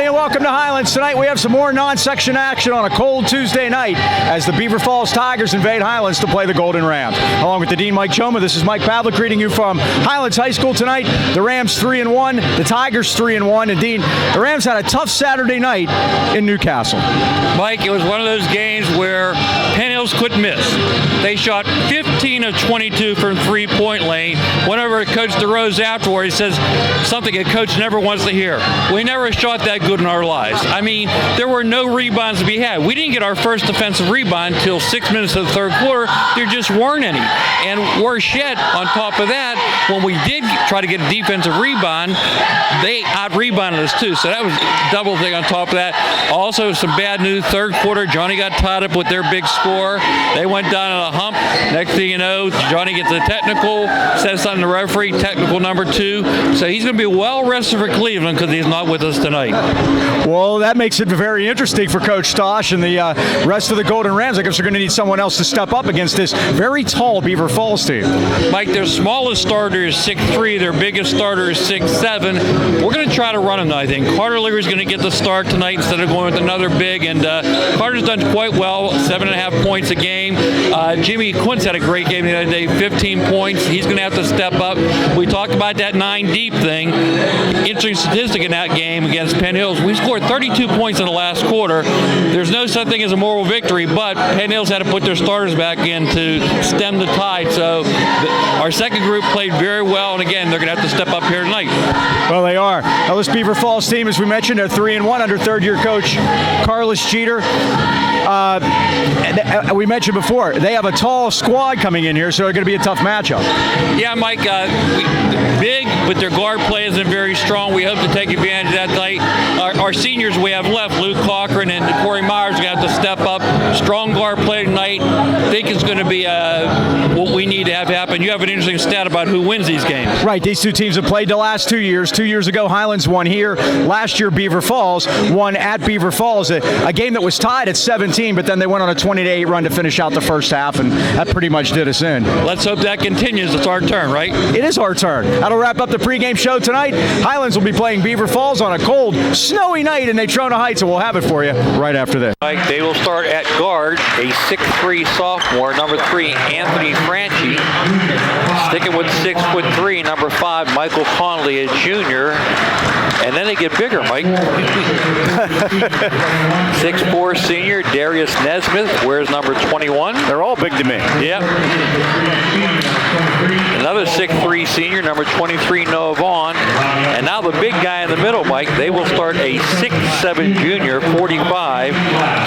and welcome to Highlands. Tonight we have some more non-section action on a cold Tuesday night as the Beaver Falls Tigers invade Highlands to play the Golden Rams. Along with the Dean Mike Choma, this is Mike Pavlik greeting you from Highlands High School tonight. The Rams 3-1, the Tigers 3-1, and Dean, the Rams had a tough Saturday night in Newcastle. Mike, it was one of those games where Penn Hills couldn't miss. They shot 15 of 22 from three-point lane. Whenever Coach DeRose afterward, he says something a coach never wants to hear. We never shot that good in our lives. I mean, there were no rebounds to be had. We didn't get our first defensive rebound until 6 minutes of the third quarter. There just weren't any. And worse yet, on top of that, when we did try to get a defensive rebound, they out-rebounded us too. So that was a double thing on top of that. Also, some bad news. Third quarter, Johnny got tied up with their big score. They went down on a hump. Next thing you know, Johnny gets a technical, says something to the referee, technical number 2. So he's going to be well rested for Cleveland because he's not with us tonight. Well, that makes it very interesting for Coach Tosh and the rest of the Golden Rams. I guess they're going to need someone else to step up against this very tall Beaver Falls team. Mike, their smallest starter is 6'3", their biggest starter is 6'7". We're going to try to run him, I think. Carter Leary's going to get the start tonight instead of going with another big, and Carter's done quite well, 7.5 points a game. Jimmy Quince had a great game the other day, 15 points. He's going to have to step up. We talked about that 9 deep thing. Interesting statistic in that game against Penn Hills. We scored 32 points in the last quarter. There's no such thing as a moral victory, but Penn Hills had to put their starters back in to stem the tide. So our second group played very well, and again, they're going to have to step up here tonight. Well, they are. Now, this Beaver Falls team, as we mentioned, they're 3-1 under third-year coach Carlos Jeter. We mentioned before, they have a tall squad coming in here, so it's going to be a tough matchup. Yeah, Mike, big, but their guard play isn't very strong. We hope to take advantage of that tonight. Our seniors we have left, Luke Cochran and Corey Myers, are going to have to step up. Strong guard play tonight. I think it's going to be what we need to have happen. You have an interesting stat about who wins these games. Right, these two teams have played the last 2 years. 2 years ago, Highlands won here. Last year, Beaver Falls won at Beaver Falls, a game that was tied at 17, but then they went on a 20-8 run to finish out the first half, and that pretty much did us in. Let's hope that continues. It's our turn, right? It is our turn. That'll wrap up the pregame show tonight. Highlands will be playing Beaver Falls on a cold, snowy night in Natrona Heights, and we'll have it for you right after this. Mike, they will start at guard, a 6'3" sophomore, number 3, Anthony Franchi. Sticking with 6'3", number 5, Michael Conley, a junior. And then they get bigger, Mike. 6'4" senior, Darius Nesmith, wears number 21. They're all big to me. Yep. Another 6'3" senior, number 23, Noah Vaughn. And now the big guy in the middle, Mike, they will start a 6'7" junior, 45,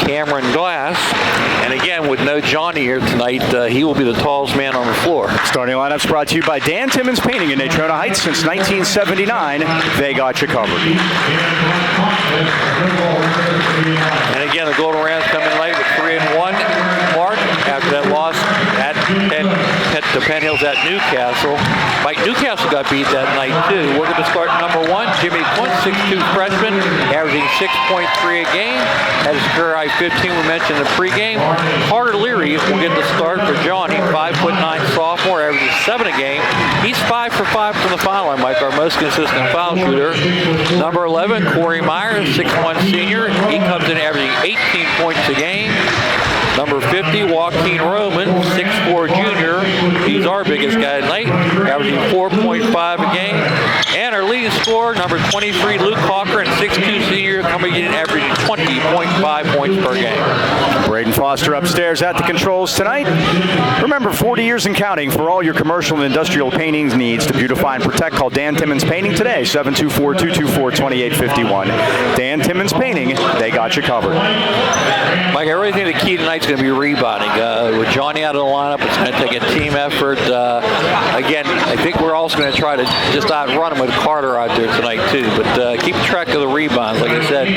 Cameron Glass. And again, with no Johnny here tonight, he will be the tallest man on the floor. Starting lineups brought to you by Dan Timmons Painting in Natrona Heights. Since 1979, they got you covered. And again, the Golden Rams come in late with 3-1 mark after that loss at Penn Hills at Newcastle. Mike, Newcastle got beat that night too. We're going to start number 1, Jimmy Quince, 6'2" freshman, averaging 6.3 a game. Had his career high 15 we mentioned in the pregame. Carter Leary will get the start for Johnny, 5'9" sophomore, averaging 7 a game. He's 5 for 5 from the foul line, Mike, our most consistent foul shooter. Number 11, Corey Myers, 6'1" senior. He comes in averaging 18 points a game. Number 50, Joaquin Roman, 6'4" junior. He's our biggest guy tonight, averaging 4.5 a game. And our leading scorer, number 23, Luke Cochran, 6'2" senior, coming in averaging 20.5 points per game. Braden Foster upstairs at the controls tonight. Remember, 40 years and counting for all your commercial and industrial painting needs to beautify and protect. Call Dan Timmons Painting today, 724-224-2851. Dan Timmons Painting, they got you covered. Mike, I really think the key tonight is going to be rebounding. With Johnny out of the lineup, it's going to take a team effort. Again, I think we're also going to try to just outrun him with Carter out there tonight too. But keep track of the rebounds. Like I said,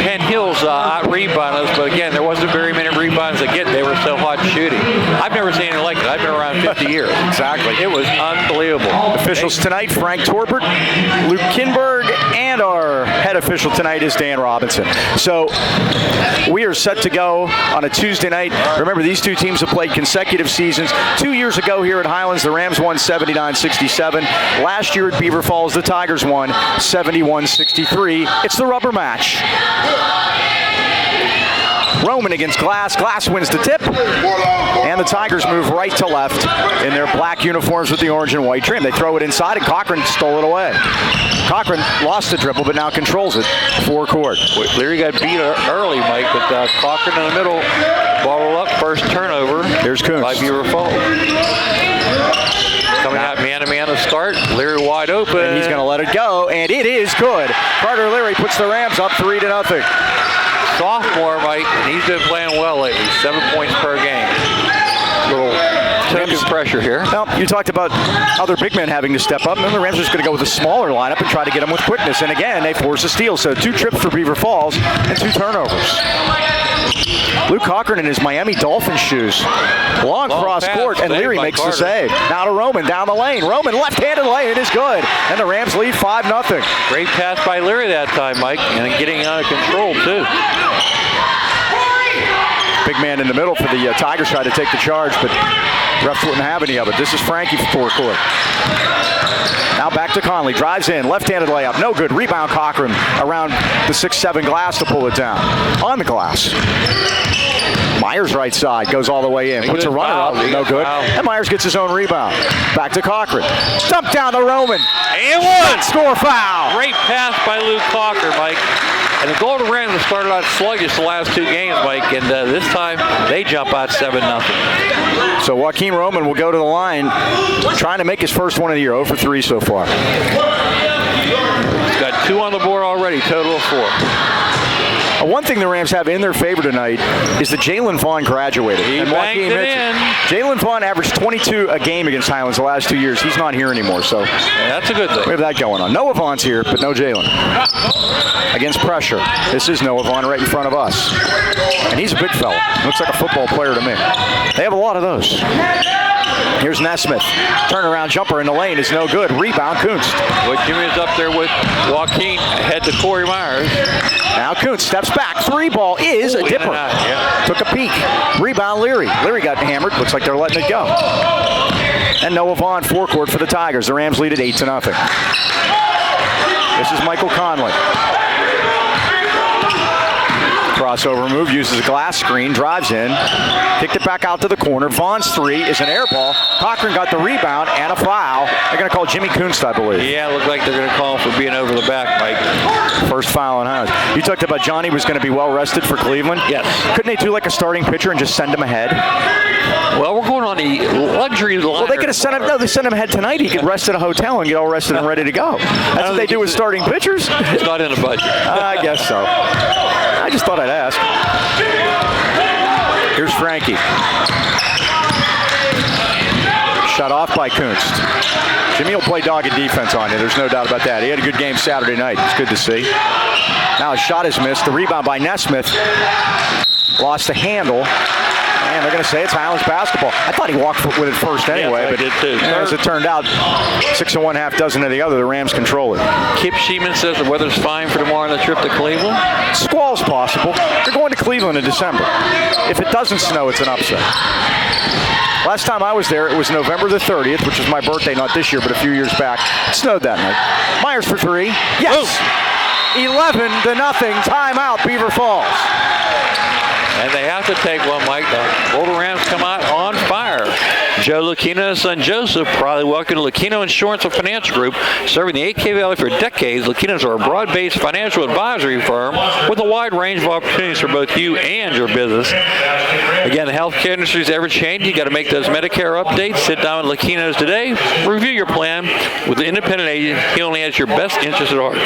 Penn Hills out-rebound us, but again, there wasn't very many rebounds to get. They were so hot shooting. I've never seen anything like it. I've been around 50 years. Exactly. It was unbelievable. Officials tonight, Frank Torbert, Luke Kinberg, and our head official tonight is Dan Robinson. So we are set to go on a Tuesday night. Remember, these two teams have played consecutive seasons. 2 years ago here at Highlands, the Rams won 79-67. Last year at Beaver Falls, the Tigers won 71-63. It's the rubber match. Roman against Glass. Glass wins the tip. And the Tigers move right to left in their black uniforms with the orange and white trim. They throw it inside, and Cochran stole it away. Cochran lost the dribble, but now controls it. Forecourt. Leary got beat early, Mike, but Cochran in the middle. Ball up, first turnover. Here's Kuntz. By Beaver Falls. Coming out man-to-man to start. Leary wide open. And he's going to let it go, and it is good. Carter Leary puts the Rams up 3-0. Sophomore, Mike, and he's been playing well lately. 7 points per game. Little token pressure here. Well, you talked about other big men having to step up, and the Rams are just going to go with a smaller lineup and try to get them with quickness. And again, they force a steal. So 2 trips for Beaver Falls and 2 turnovers. Luke Cochran in his Miami Dolphins shoes. Long cross court, and Leary makes the save. Now to Roman down the lane. Roman left-handed lane is good. And the Rams lead 5-0. Great pass by Leary that time, Mike, and getting out of control, too. Big man in the middle for the Tigers tried to take the charge, but refs wouldn't have any of it. This is Frankie for forecourt. Now back to Conley. Drives in. Left-handed layup. No good. Rebound Cochran around the 6'7" Glass to pull it down. On the glass. Myers right side. Goes all the way in. Puts a runner up. No good. And Myers gets his own rebound. Back to Cochran. Dump down to Roman. And one. Score foul. Great pass by Luke Cochran, Mike. And the Golden Rams have started out sluggish the last 2 games, Mike, and this time they jump out 7-0. So Joaquin Roman will go to the line, trying to make his first one of the year. 0 for 3 so far. He's got 2 on the board already, total of 4. One thing the Rams have in their favor tonight is that Jalen Vaughn graduated. He banked it in. Jalen Vaughn averaged 22 a game against Highlands the last 2 years. He's not here anymore, so that's a good thing. We have that going on. Noah Vaughn's here, but no Jalen. Against pressure. This is Noah Vaughn right in front of us. And he's a big fella. Looks like a football player to me. They have a lot of those. Here's Nesmith. Turnaround jumper in the lane is no good. Rebound, Kuntz. Well, Jimmy's up there with Joaquin, head to Corey Myers. Now Kuntz steps back. 3 ball is a dipper. Took a peek. Rebound, Leary. Leary got hammered. Looks like they're letting it go. And Noah Vaughn forecourt for the Tigers. The Rams lead at 8-0. This is Michael Conley. Crossover move, uses a glass screen, drives in, kicked it back out to the corner. Vaughn's 3 is an air ball. Cochran got the rebound and a foul. They're going to call Jimmy Kuntz, I believe. Yeah, it looks like they're going to call him for being over the back, Mike. First foul on Highlands. You talked about Johnny was going to be well rested for Cleveland. Yes. Couldn't they do like a starting pitcher and just send him ahead? Well, we're going on the luxury line. Well, they could have sent him. No, they sent him ahead tonight. He could rest at a hotel and get all rested and ready to go. That's what they do with starting pitchers. It's not in the budget. I guess so. I just thought I'd ask. Here's Frankie. Shut off by Kuntz. Jimmy will play dogged defense on you. There's no doubt about that. He had a good game Saturday night. It's good to see. Now his shot is missed. The rebound by Nesmith. Lost the handle. And they're going to say it's Highlands basketball. I thought he walked with it first anyway, but did too. As it turned out, 6 1/2 dozen of the other, the Rams control it. Kip Sheeman says the weather's fine for tomorrow on the trip to Cleveland. Squall's possible. They're going to Cleveland in December. If it doesn't snow, it's an upset. Last time I was there, it was November the 30th, which was my birthday, not this year, but a few years back. It snowed that night. Myers for 3. Yes! 11-0, timeout, Beaver Falls. And they have to take one, Mike. The Golden Rams come out on fire. Joe Lucchino and son Joseph proudly welcome to Lucchino Insurance and Financial Group. Serving the 8K Valley for decades, Lucchinos are a broad-based financial advisory firm with a wide range of opportunities for both you and your business. Again, the healthcare industry is ever changing. You got to make those Medicare updates. Sit down with Lucchinos today. Review your plan with the independent agent. He only has your best interest at heart.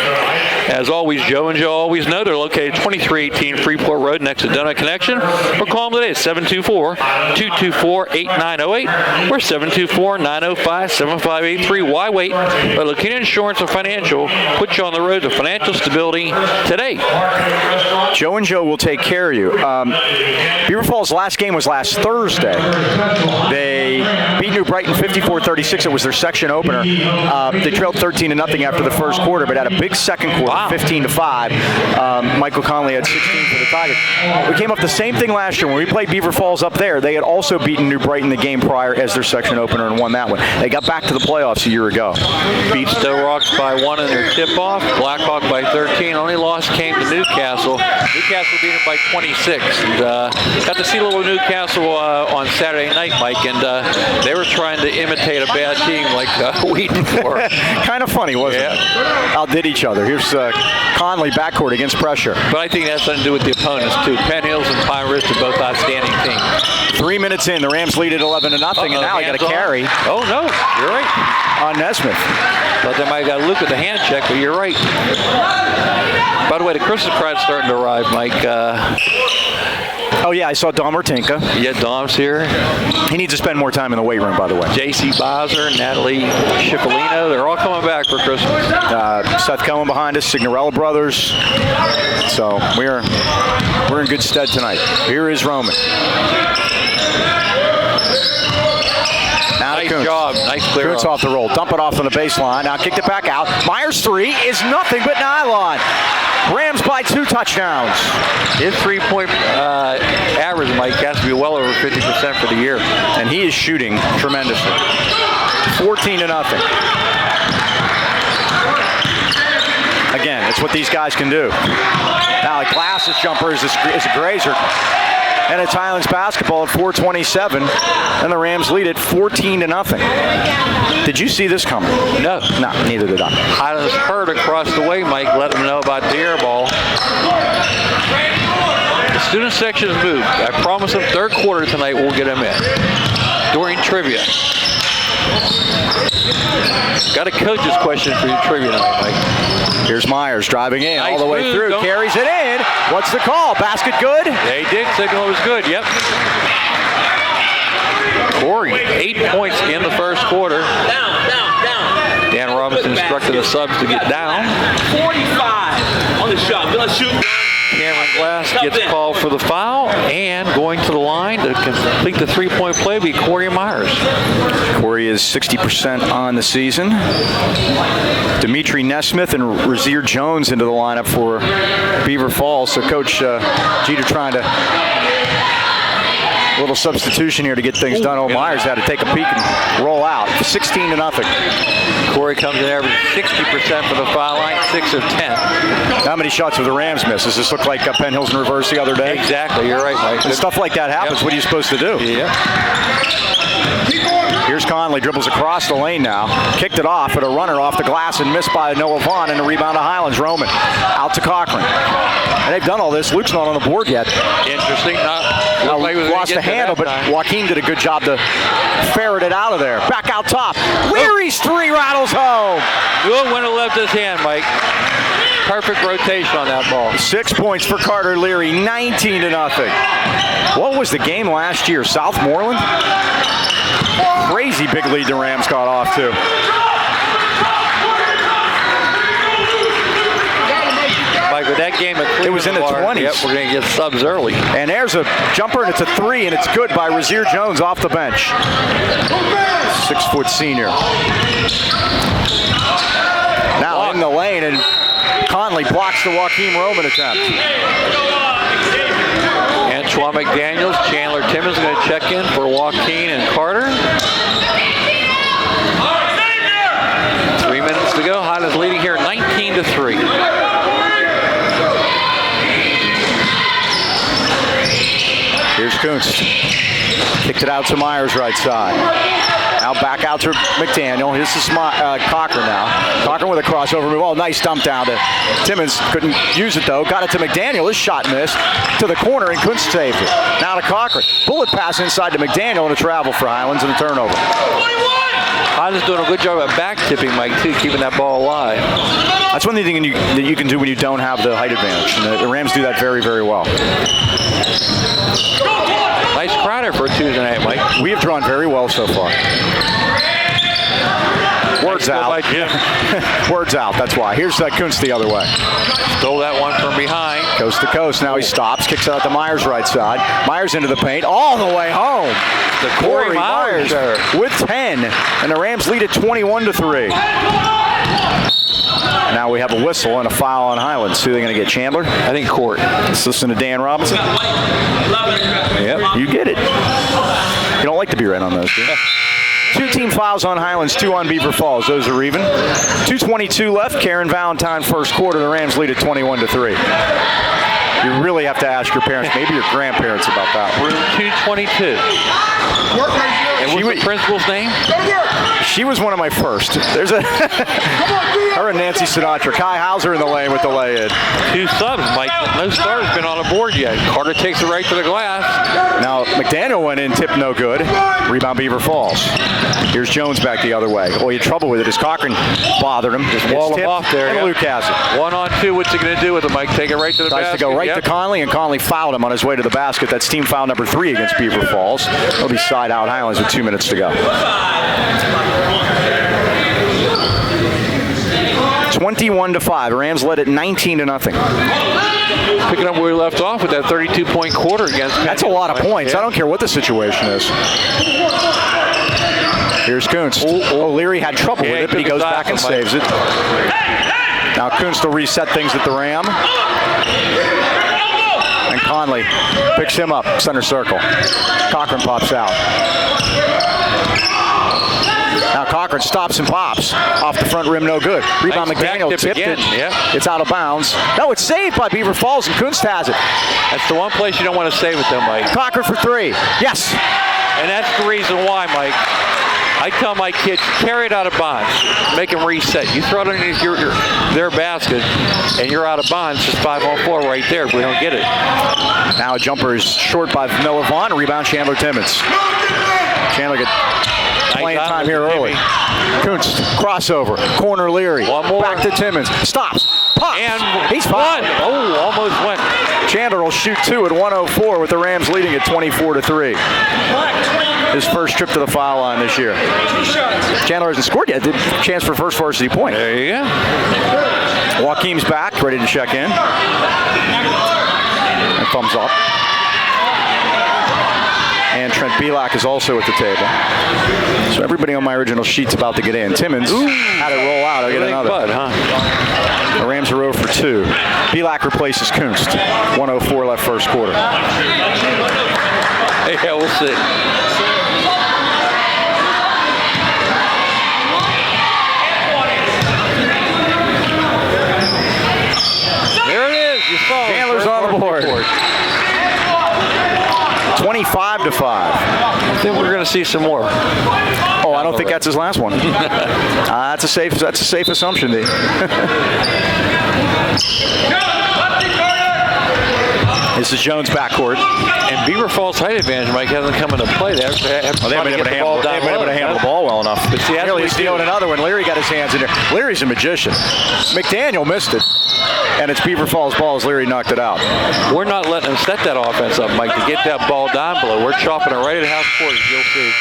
As always, Joe and Joe always know they're located 2318 Freeport Road next to Donut Connection. Or call them today at 724-224-8908. We're 724-905-7583. Why wait? But Lucina Insurance and Financial put you on the road to financial stability today. Joe and Joe will take care of you. Beaver Falls' last game was last Thursday. They beat New Brighton 54-36. It was their section opener. They trailed 13-0 after the first quarter, but had a big second quarter, 15-5. Michael Conley had 16 for the Tigers. We came up the same thing last year when we played Beaver Falls up there. They had also beaten New Brighton the game prior as their section opener and won that one. They got back to the playoffs a year ago. Beat Stowe Rocks by 1 in their tip-off. Blackhawk by 13. Only loss came to Newcastle. Newcastle beat them by 26. And, got to see a little Newcastle on Saturday night, Mike, and they were trying to imitate a bad team like Wheaton for. Kind of funny, wasn't it? Outdid each other. Here's Conley backcourt against pressure. But I think that's something to do with the opponents, too. Penn Hills and Pine Ridge are both outstanding teams. 3 minutes in, the Rams lead at 11-0, and now he got a carry. Oh, no, you're right. On Nesmith. Thought they might have got a look at the hand check, but you're right. By the way, the Christmas card's starting to arrive, Mike. Oh, yeah, I saw Dom Ortinka. Yeah, Dom's here. He needs to spend more time in the weight room, by the way. J.C. Bowser, Natalie Cipollino, they're all coming back for Christmas. Seth Cohen behind us, Signorella Brothers. So we're in good stead tonight. Here is Roman. Now nice Kuntz. job. Nice clear. Kuntz off the roll. Dump it off on the baseline. Now kicked it back out. Myers' three is nothing but nylon. Rams by 2 touchdowns. His three-point average, Mike, has to be well over 50% for the year. And he is shooting tremendously. 14-0. Again, it's what these guys can do. Now a Glass's jumper is a grazer. And it's Highlands basketball at 4:27, and the Rams lead it 14-0. Did you see this coming? No. No, neither did I. Highlands heard across the way, Mike. Let them know about the air ball. The student section has moved. I promise them third quarter tonight we'll get them in. During trivia. Got a coach's question for your trivia tonight, Mike. Here's Myers driving in Nice all the way move. through. Carries it in. What's the call? Basket good? They did signal it was good, yep. Corey, 8 points in the first quarter. Down. Dan Robinson instructed the subs to get down. 45 on the shot. Gonna shoot. Cameron Glass gets called for the foul, and going to the line to complete the three-point play will be Corey Myers. Corey is 60% on the season. Dimitri Nesmith and Razir Jones into the lineup for Beaver Falls. So Coach Jeter trying to a little substitution here to get things done. Myers had to take a peek and roll out. 16-0. Corey comes in average 60% for the foul line, 6 of 10. How many shots have the Rams missed? Does this look like Penn Hills in reverse the other day? Exactly, you're right, Mike. When stuff like that happens, what are you supposed to do? Yeah. Here's Conley, dribbles across the lane now. Kicked it off at a runner off the glass and missed by Noah Vaughn, and the rebound to Highlands. Roman out to Cochran. And they've done all this. Luke's not on the board yet. Interesting. Lost the handle, but Joaquin did a good job to ferret it out of there. Back out top. Leary's three rattles home. Good when it left his hand, Mike. Perfect rotation on that ball. 6 points for Carter Leary, 19-0. What was the game last year? Southmoreland? Crazy big lead the Rams got off to. Mike, with that game at Cleveland, it was in the 20s. Yep, we're going to get subs early. And there's a jumper, and it's a three, and it's good by Razir Jones off the bench. 6-foot senior. Now in the lane, and Conley blocks the Joaquin Roman attempt. And Choma McDaniels, Chandler Timmons going to check in for Joaquin and Carter. 3 minutes to go. Highlands leading here 19-3. Here's Kuntz. Kicked it out to Myers right side. Now back out to McDaniel. Here's Cochran now. Cochran with a crossover move. Oh, nice dump down to Timmons. Couldn't use it though. Got it to McDaniel. His shot missed. To the corner, and Kuntz saved it. Now to Cochran. Bullet pass inside to McDaniel, and a travel for Highlands and a turnover. Highlands doing a good job at back tipping, Mike, too, keeping that ball alive. That's one thing that you can do when you don't have the height advantage. And the Rams do that very, very well. Nice crowder for a Tuesday night, Mike. We have drawn very well so far. Words Nice out. by Jim. Words out, that's why. Here's Kuntz the other way. Stole that one from behind. Coast to coast. Now he stops, kicks it out to Myers' right side. Myers into the paint, all the way home. The Corey Myers there. With 10, and the Rams lead at 21-3. And now we have a whistle and a foul on Highlands. Who are they going to get, Chandler? I think Court. Let's listen to Dan Robinson. Yep. You get it. You don't like to be right on those, do you? 2 team fouls on Highlands, 2 on Beaver Falls. Those are even. 2:22 left. Karen Valentine first quarter. The Rams lead at 21-3. You really have to ask your parents, maybe your grandparents, about that. Room 222. And what's the principal's name? She was one of my first. There's a her and Nancy Sinatra. Kai Hauser in the lane with the lay-in. 2 subs, Mike. No starter's been on the board yet. Carter takes it right to the glass. Now, McDaniel went in, tip no good. Rebound Beaver Falls. Here's Jones back the other way. Oh, he had trouble with it as Cochran bothered him. Just wall him off there. And Yeah. Luke has it. 1-on-2. What's he going to do with it, Mike? Take it right to the Tries basket. to go right Yep. to Conley, and Conley fouled him on his way to the basket. That's team foul number 3 against Beaver Falls. It'll be side out Highlands with 2 minutes to go. 21-5. Rams led at 19-0. Picking up where we left off with that 32-point quarter against Penn. That's a lot of points. Yeah. I don't care what the situation is. Here's Kuntz. O'Leary had trouble with it, but he goes back and saves it. Now Kuntz will reset things at the Ram. And Conley picks him up, center circle. Cochran pops out. Now Cochran stops and pops. Off the front rim, no good. Rebound Nice back McDaniel tip tipped again. it. Yeah. It's out of bounds. No, it's saved by Beaver Falls, and Kuntz has it. That's the one place you don't want to save it, though, Mike. Cochran for 3. Yes. And that's the reason why, Mike. I tell my kids, carry it out of bounds. Make them reset. You throw it underneath their basket, and you're out of bounds. Just 5-on-4 right there if we don't get it. Now a jumper is short by Noah Vaughn. Rebound Chandler Timmons. Chandler get playing time here early. Kuntz, crossover. Corner Leary. One more. Back to Timmons. Stops. Pops. And he's fine. Oh, almost went. Chandler will shoot 2 at 1:04 with the Rams leading at 24-3. His first trip to the foul line this year. Chandler hasn't scored yet. Did chance for first varsity point. There you go. Joaquim's back, ready to check in. And thumbs up. And Trent Belak is also at the table. So everybody on my original sheet's about to get in. Timmons had it roll out. I'll get another. Bud, huh? The Rams are 0 for 2. Belak replaces Kuntz. 1:04 left first quarter. Yeah, we'll see. There it is. You saw it. Chandler's on the board. 25-5. I think we're going to see some more. Oh, I don't think that's his last one. That's a safe assumption, D. This is Jones backcourt. And Beaver Falls height advantage, Mike, hasn't come into play. They haven't been able to handle the ball well enough. But see, Nearly stealing another one. Leary got his hands in there. Leary's a magician. McDaniel missed it. And it's Beaver Falls' ball as Leary knocked it out. We're not letting them set that offense up, Mike, to get that ball down below. We're chopping it right at half court, as you'll see.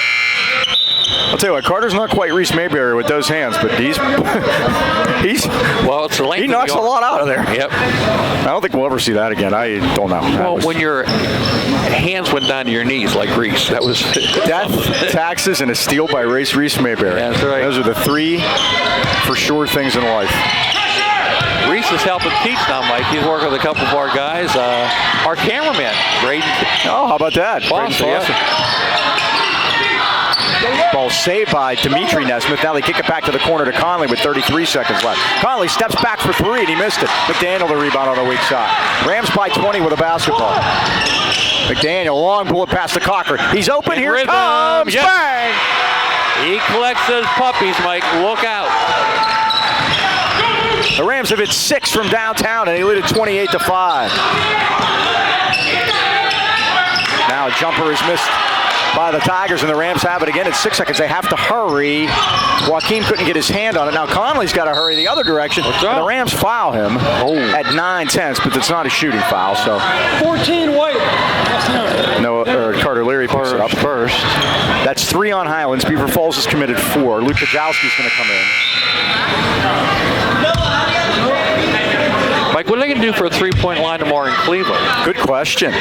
I'll tell you what, Carter's not quite Reese Mayberry with those hands, but he knocks a lot out of there. Yep. I don't think we'll ever see that again. I don't know. Well, when your hands went down to your knees like Reese, that was death, taxes, and a steal by Reese Mayberry. That's right. Those are the 3 for sure things in life. Reese is helping teach now, Mike. He's working with a couple of our guys. Our cameraman, Braden. Oh, how about that? Foster, yeah. Ball saved by Dimitri Nesmith. Now they kick it back to the corner to Conley with 33 seconds left. Conley steps back for 3 and he missed it. McDaniel the rebound on the weak side. Rams by 20 with a basketball. McDaniel, long bullet pass to Cochran. He's open. Here it comes. Yep. Bang! He collects those puppies, Mike. Look out. The Rams have hit 6 from downtown and they lead at 28-5. Now a jumper is missed by the Tigers, and the Rams have it again at 6 seconds. They have to hurry. Joaquin couldn't get his hand on it. Now Conley's got to hurry the other direction. And the Rams foul him at 9/10, but it's not a shooting foul. So 14 white. no, Carter Leary picks it up first. That's 3 on Highlands. Beaver Falls has committed 4. Luke Kajowski's going to come in. Mike, what are they going to do for a three-point line tomorrow in Cleveland? Good question.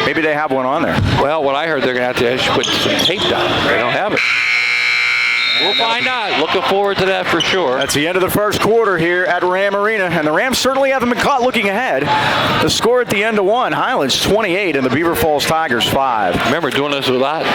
Maybe they have one on there. Well, what I heard, they're going to have to put some tape down. They don't have it. We'll find out. Looking forward to that for sure. That's the end of the first quarter here at Ram Arena, and the Rams certainly haven't been caught looking ahead. The score at the end of 1, Highlands 28 and the Beaver Falls Tigers 5. Remember doing this without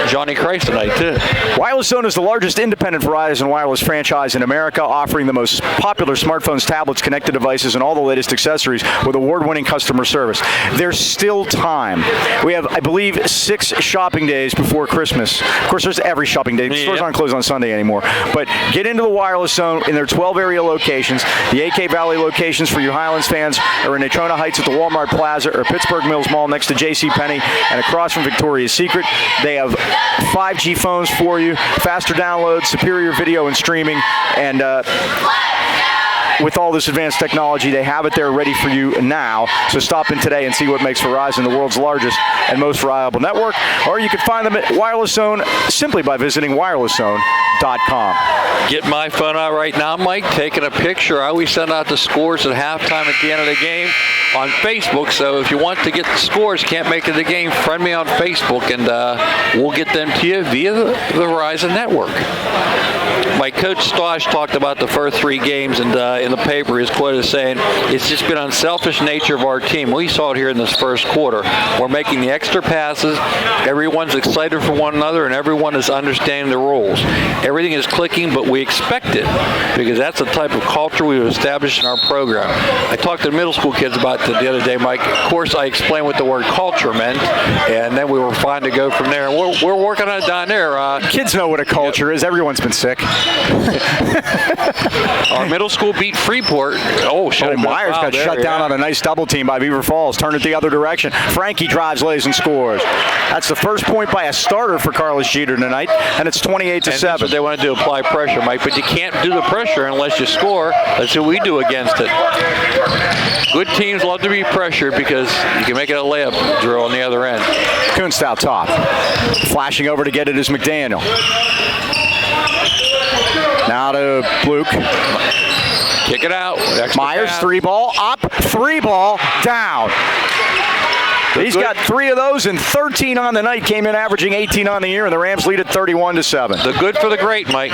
Johnny Christ tonight, too. Wireless Zone is the largest independent Verizon wireless franchise in America, offering the most popular smartphones, tablets, connected devices, and all the latest accessories with award-winning customer service. There's still time. We have, I believe, 6 shopping days before Christmas. Of course, there's every shopping day. Stores aren't closed on Sunday anymore. But get into the Wireless Zone in their 12 area locations. The AK Valley locations for you Highlands fans are in Natrona Heights at the Walmart Plaza or Pittsburgh Mills Mall next to JCPenney and across from Victoria's Secret. They have 5G phones for you, faster download, superior video and streaming, and with all this advanced technology, they have it there ready for you now. So stop in today and see what makes Verizon the world's largest and most reliable network. Or you can find them at Wireless Zone simply by visiting wirelesszone.com. Get my phone out right now, Mike, taking a picture. I always send out the scores at halftime at the end of the game on Facebook. So if you want to get the scores, can't make it to the game, friend me on Facebook, and we'll get them to you via the Verizon network. My coach Stosh talked about the first 3 games, and in the paper, his quote is saying, it's just been unselfish nature of our team. We saw it here in this first quarter. We're making the extra passes. Everyone's excited for one another, and everyone is understanding the rules. Everything is clicking, but we expect it because that's the type of culture we've established in our program. I talked to middle school kids about that the other day, Mike. Of course, I explained what the word culture meant, and then we were fine to go from there. And we're working on it down there. Kids know what a culture is. Everyone's been sick. Our middle school beat Freeport. Myers got shut down on a nice double team by Beaver Falls. Turned it the other direction. Frankie drives, lays, and scores. That's the first point by a starter for Carlos Jeter tonight, and it's 28-7. That's what they want to do, apply pressure, Mike. But you can't do the pressure unless you score. That's what we do against it. Good teams love to be pressured because you can make it a layup drill on the other end. Kunst out top. Flashing over to get it is McDaniel. Now to Luke. Kick it out. Myers, 3-ball, up, 3-ball, down. He's got 3 of those and 13 on the night. Came in averaging 18 on the year, and the Rams lead at 31-7. The good for the great, Mike.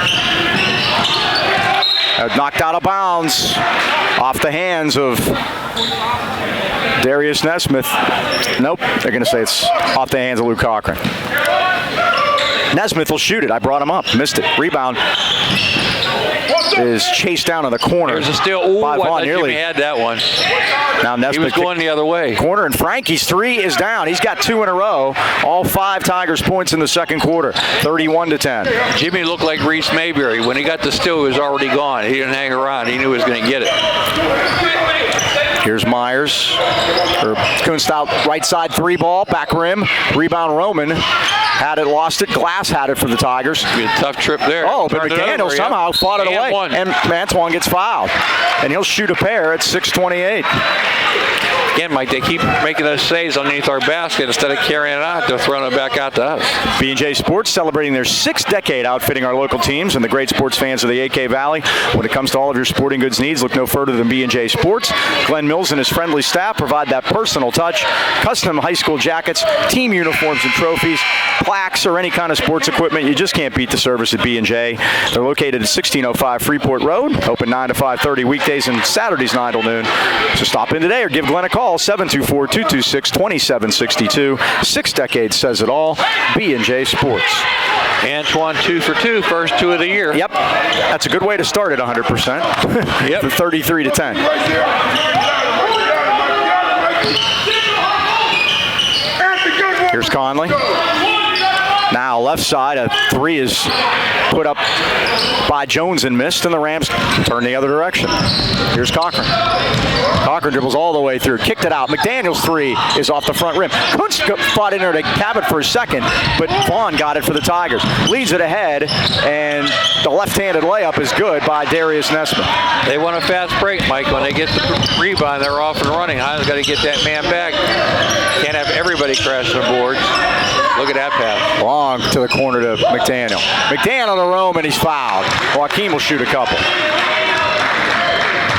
Knocked out of bounds off the hands of Darius Nesmith. Nope, they're going to say it's off the hands of Luke Cochran. Nesmith will shoot it. I brought him up. Missed it. Rebound is chased down in the corner. There's a steal. Ooh, I thought Jimmy had that one. Now Nesmith he was going the other way. Corner, and Frankie's 3 is down. He's got 2 in a row. All 5 Tigers points in the second quarter. 31-10. Jimmy looked like Reese Mayberry. When he got the steal, he was already gone. He didn't hang around. He knew he was going to get it. Here's Myers. Kunst out right side 3-ball. Back rim. Rebound Roman. Had it, lost it. Glass had it for the Tigers. Be a tough trip there. Oh, but McDaniel somehow fought it away. And Antoine gets fouled. And he'll shoot a pair at 6:28. Again, Mike, they keep making those saves underneath our basket. Instead of carrying it out, they're throwing it back out to us. B&J Sports celebrating their 6th decade outfitting our local teams and the great sports fans of the AK Valley. When it comes to all of your sporting goods needs, look no further than B&J Sports. Glenn Mills and his friendly staff provide that personal touch. Custom high school jackets, team uniforms and trophies, plaques, or any kind of sports equipment. You just can't beat the service at B&J. They're located at 1605 Freeport Road, open 9 to 5:30 weekdays and Saturdays 9 till noon. So stop in today or give Glenn a call. 724-226-2762. 6 decades says it all. B&J Sports. Antoine 2 for 2, first 2 of the year. Yep, that's a good way to start at 100%. Yep. 33-10. Here's Conley. Now foul left side. A three is put up by Jones and missed, and the Rams turn the other direction. Here's Cochran. Cochran dribbles all the way through, kicked it out. McDaniel's three is off the front rim. Kuntz fought in there to cap it for a second, but Vaughn got it for the Tigers. Leads it ahead, and the left-handed layup is good by Darius Nesmith. They want a fast break, Mike. When they get the rebound, they're off and running. Highlands got to get that man back. Can't have everybody crashing the boards. Look at that pass. Long to the corner to McDaniel. McDaniel on the roam, and he's fouled. Joaquin will shoot a couple.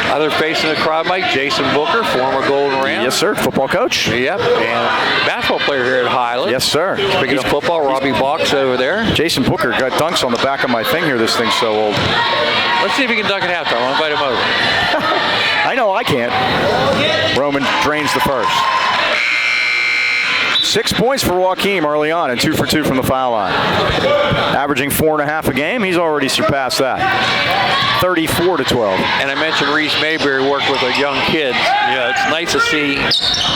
Other face in the crowd, Mike, Jason Booker, former Golden Ram. Yes, sir. Football coach. Yep. And basketball player here at Highlands. Yes, sir. Speaking of football, Robbie Box over there. Jason Booker got dunks on the back of my thing here. This thing's so old. Let's see if he can dunk at halftime. I'll invite him over. I know I can't. Roman drains the first. 6 points for Joaquin early on and 2 for 2 from the foul line. Averaging 4.5 a game. He's already surpassed that. 34-12. And I mentioned Reese Mayberry worked with a young kid. It's nice to see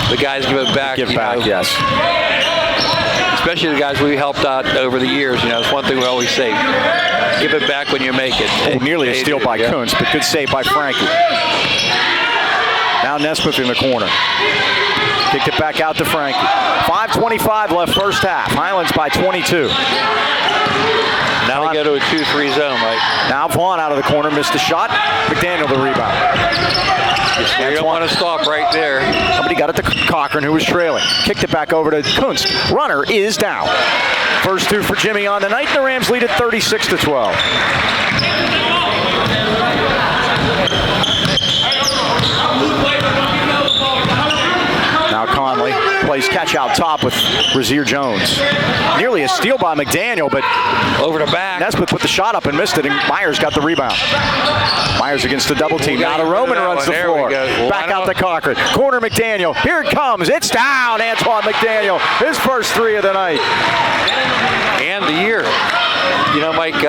the guys give it back. Yes. Especially the guys we helped out over the years. It's one thing we always say. Give it back when you make it. Nearly a steal by Kuntz, but good save by Frankie. Now Nesmith in the corner. Kicked it back out to Frankie. 5:25 left first half. Highlands by 22. Now we go to a 2-3 zone, Mike. Now Vaughn out of the corner, missed the shot. McDaniel the rebound. You don't want to stop right there. Somebody got it to Cochran, who was trailing. Kicked it back over to Kuntz. Runner is down. First two for Jimmy on the night. The Rams lead at 36-12. Now Conley plays catch out top with Brazier Jones. Nearly a steal by McDaniel, but over the back. Nesmith put the shot up and missed it, and Myers got the rebound. Myers against the double team. Now to Roman runs the floor. Back out to Cochran. Corner McDaniel. Here it comes. It's down. Antoine McDaniel. His first three of the night. And the year. Mike,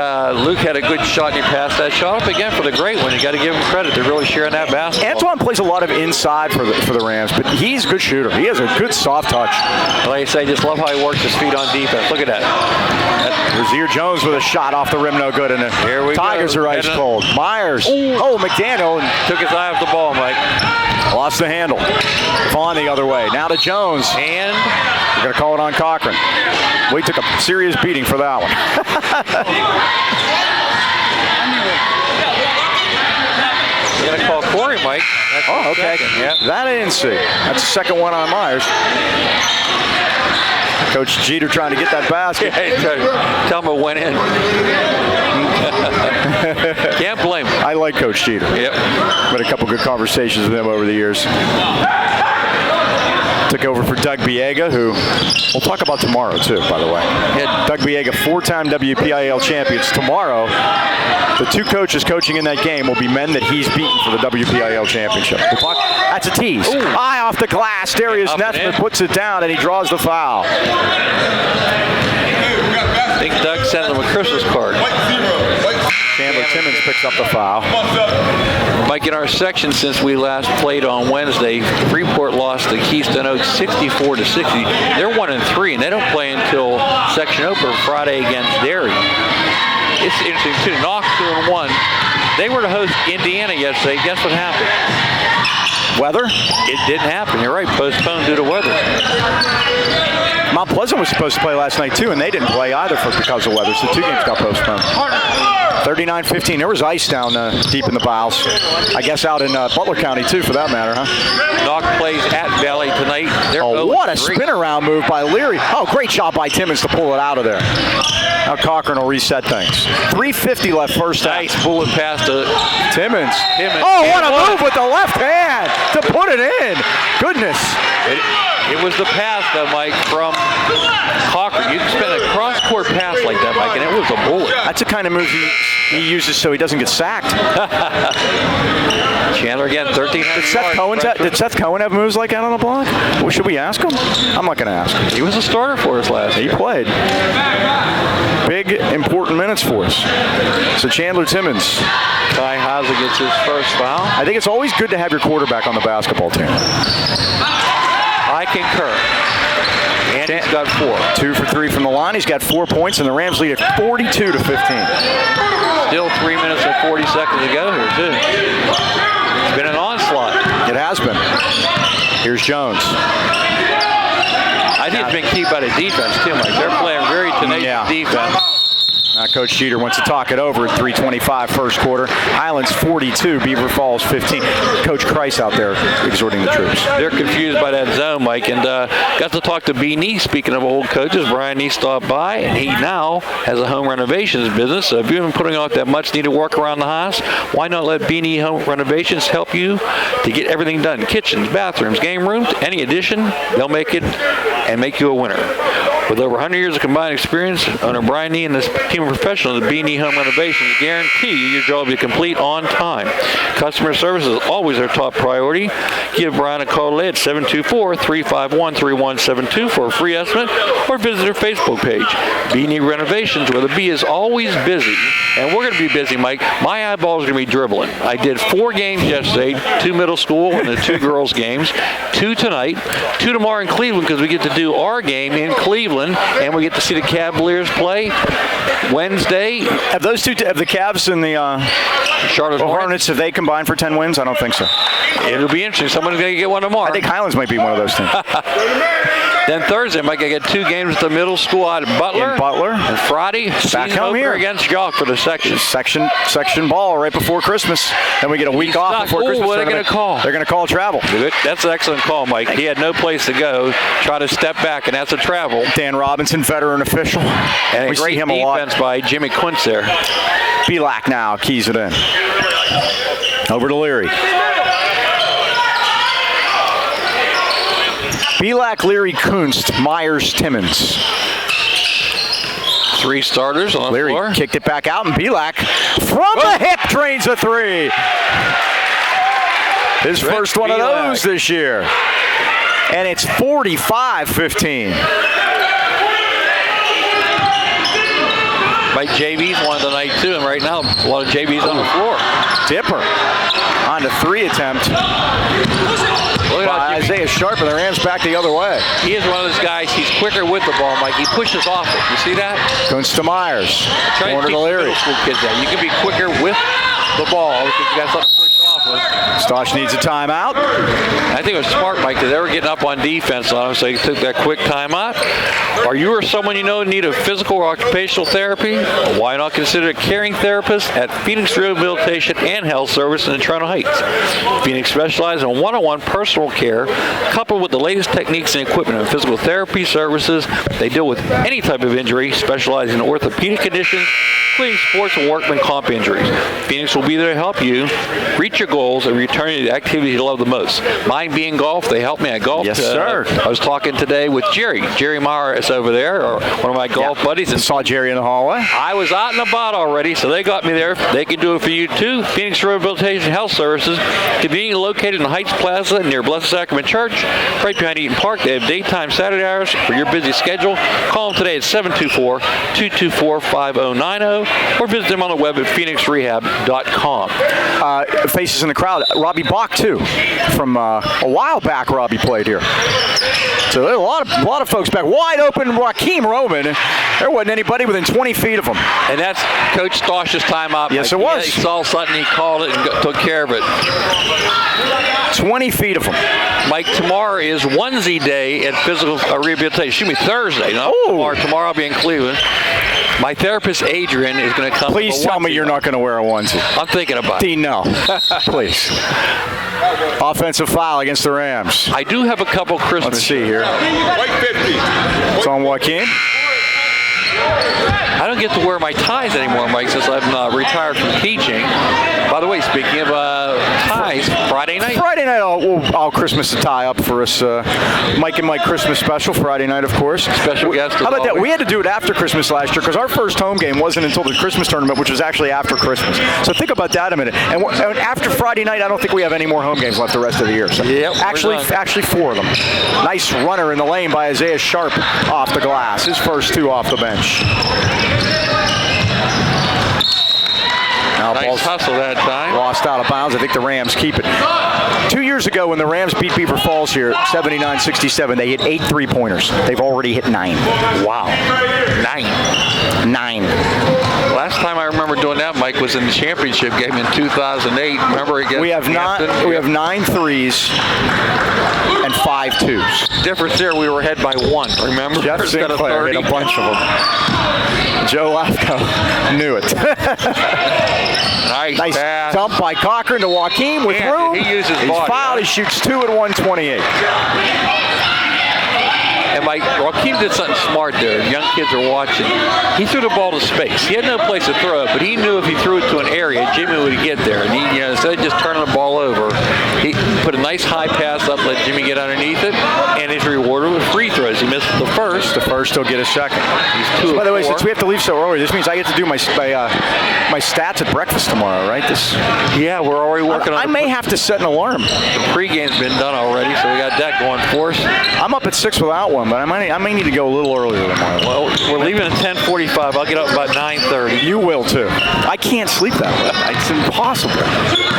Luke had a good shot and he passed that shot up again for the great one. You got to give him credit. They're really sharing that basketball. Antoine plays a lot of inside for the Rams, but he's a good shooter. He has a good soft touch. Like I say, just love how he works his feet on defense. Look at that. Brazier Jones with a shot off the rim, no good. And the Tigers are ice cold. Myers. Oh, McDaniel. Took his eye off the ball, Mike. Lost the handle. Vaughn the other way. Now to Jones. And we're going to call it on Cochran. We took a serious beating for that one. We're going to call Corey, Mike. That's okay. Yep. That I didn't see. That's the second one on Myers. Coach Jeter trying to get that basket. Tell him it went in. Can't blame him. I like Coach Jeter. Yep. Had a couple good conversations with him over the years. Took over for Doug Biega, who we'll talk about tomorrow, too, by the way. Yeah. Doug Biega, 4-time WPIAL champions. Tomorrow, the two coaches coaching in that game will be men that he's beaten for the WPIAL championship. That's a tease. Ooh. Eye off the glass. Darius Nesmith puts it down, and he draws the foul. I think Doug sent him a Christmas card. Chandler Timmons picks up the foul. Mike, in our section since we last played on Wednesday, Freeport lost to Keystone Oaks 64-60. They're 1-3, and they don't play until section opener Friday against Derry. It's interesting too. Knox 2-1. They were to host Indiana yesterday. Guess what happened? Weather? It didn't happen. You're right. Postponed due to weather. Mount Pleasant was supposed to play last night too, and they didn't play either because of weather. So 2 games got postponed. 39-15. There was ice down deep in the bowels. I guess out in Butler County too, for that matter, huh? Knox plays at Valley tonight. They're what a spin around move by Leary. Oh, great job by Timmons to pull it out of there. Now Cochran will reset things. 3:50 left first half. Nice bullet pass to Timmons. Oh, what a move with the left hand to put it in. Goodness. It was the pass, though, Mike, from Cochran. You can spin a cross-court pass like that, Mike, and it was a bullet. That's the kind of move he uses so he doesn't get sacked. Chandler again, 13. Did Seth Cohen have moves like that on the block? Well, should we ask him? I'm not going to ask him. He was a starter for us last year. He played. Big, important minutes for us. So Chandler Timmons. Ty Hauser gets his first foul. I think it's always good to have your quarterback on the basketball team. I concur. And he's got 4. 2 for 3 from the line. He's got 4 points, and the Rams lead at 42 to 15. Still 3 minutes and 40 seconds to go here, too. It's been an onslaught. It has been. Here's Jones. I think it's been key by the defense, too, Mike. They're playing very tenacious defense. Coach Jeter wants to talk it over at 3:25 first quarter. Highlands 42, Beaver Falls 15. Coach Kreis out there exhorting the troops. They're confused by that zone, Mike, and got to talk to B. Nee. Speaking of old coaches, Brian Nee stopped by, and he now has a home renovations business. So if you've been putting out that much needed work around the house, why not let B. Nee Home Renovations help you to get everything done? Kitchens, bathrooms, game rooms, any addition, they'll make it and make you a winner. With over 100 years of combined experience, owner Brian Nee and this team of professionals at B. Nee Home Renovations guarantee your job will be complete on time. Customer service is always our top priority. Give Brian a call today at 724-351-3172 for a free estimate, or visit their Facebook page, B. Nee Renovations, where the B is always busy. And we're going to be busy, Mike. My eyeballs are going to be dribbling. I did 4 games yesterday, 2 middle school and the 2 girls games, 2 tonight, 2 tomorrow in Cleveland, because we get to do our game in Cleveland, and we get to see the Cavaliers play Wednesday. Have those two, have the Cavs and the Charlotte Hornets, have they combined for 10 wins? I don't think so. It'll be interesting. Someone's going to get one tomorrow. I think Highlands might be one of those teams. Then Thursday, Mike, I get 2 games at the middle school out of Butler. In Butler. And Friday, back home here against Jock for the section. Section ball right before Christmas. Then we get a week off before Christmas. What are they going to call? They're going to call travel. That's an excellent call, Mike. He had no place to go. Try to step back, and that's a travel. Dan Robinson, veteran official. And we see him a lot. Defense by Jimmy Quince there. Pavlik now keys it in. Over to Leary. Pavlik, Leary, Kunst, Myers, Timmons. 3 starters on the Leary floor. Kicked it back out, and Pavlik from the hip drains a 3. His first one of those this year. And it's 45-15. By JV's one of the night, too, and right now, a lot of JV's on the floor. Dipper on the 3 attempt. By Isaiah Sharp, and the Rams back the other way. He is one of those guys, he's quicker with the ball, Mike. He pushes off it. You see that? Kunst to Myers. Corner to Leary. Middle school kids that. You can be quicker with the ball because you got something to push off with. Stosh needs a timeout. I think it was smart, Mike, because they were getting up on defense on him, so he took that quick timeout. Are you or someone you know in need of physical or occupational therapy? Well, why not consider a caring therapist at Phoenix Rehabilitation and Health Service in Toronto Heights? Phoenix specializes in one-on-one personal care, coupled with the latest techniques and equipment in physical therapy services. They deal with any type of injury, specializing in orthopedic conditions, including sports and workman comp injuries. Phoenix will be there to help you reach your goals and return to the activity you love the most. Mine being golf, they helped me at golf. Yes, sir. I was talking today with Jerry. Jerry Meyer is over there, or one of my golf buddies. And saw Jerry in the hallway. I was out and about already, so they got me there. They can do it for you, too. Phoenix Rehabilitation Health Services, conveniently located in the Heights Plaza near Blessed Sacrament Church, right behind Eaton Park. They have daytime Saturday hours for your busy schedule. Call them today at 724-224-5090 or visit them on the web at phoenixrehab.com. Faces in the crowd. Robbie Bach, too. From a while back, Robbie played here. So there are a lot of folks back. Wide open, Raheem Roman. There wasn't anybody within 20 feet of him. And that's Coach Stosh's timeout. Yes, it was. He saw something, he called it and took care of it. 20 feet of them. Mike, tomorrow is onesie day at physical rehabilitation. Excuse me, Thursday. No, tomorrow I'll be in Cleveland. My therapist, Adrian, is going to come. Please tell me you're not going to wear a onesie. I'm thinking about it. Dean, no. Please. Offensive foul against the Rams. I do have a couple Christmas. Let's see here. It's on Joaquin. I don't get to wear my ties anymore, Mike, since I'm retired from teaching. By the way, speaking of ties, Friday night. Friday night, I'll Christmas a tie up for us. Mike and Mike Christmas special Friday night, of course. Special guest. How about that? We had to do it after Christmas last year because our first home game wasn't until the Christmas tournament, which was actually after Christmas. So think about that a minute. And after Friday night, I don't think we have any more home games left the rest of the year. So yep, actually 4 of them. Nice runner in the lane by Isaiah Sharp off the glass. His first 2 off the bench. Now Nice ball's hustle that time. lost out of bounds. I think the Rams keep it. 2 years ago when the Rams beat Beaver Falls here, 79-67, they hit 8 3-pointers. They've already hit 9. Wow. 9. Last time I remember doing that, Mike, was in the championship game in 2008. Remember against We have Hampton? we have 9 threes and 5 twos. Difference there, we were ahead by 1, remember? Jeff Instead of Sinclair 30. hit a bunch of them. Joe Lafko knew it. Nice pass. dump by Cochran to Joaquin with Yeah, room. he used his He's body, fouled. huh? He shoots 2 at 128. And Joaquin did something smart there. Young kids are watching. He threw the ball to space. He had no place to throw it, but he knew if he threw it to an area, Jimmy would get there. And he, instead of just turning the ball over, he put a nice high pass up, let Jimmy get underneath it, and he's rewarded with free throws. He missed the first. The first, he'll get a second. He's 2 of By the way, 4. since we have to leave so early, this means I get to do my stats at breakfast tomorrow, right? Yeah, we're already working on I may have to set an alarm. the pregame's been done already, so we got that going for us. I'm up at 6 without one, but I may need to go a little earlier tomorrow. Well, we're leaving at 10:45. I'll get up about 9:30. You will too. I can't sleep that way. It's impossible.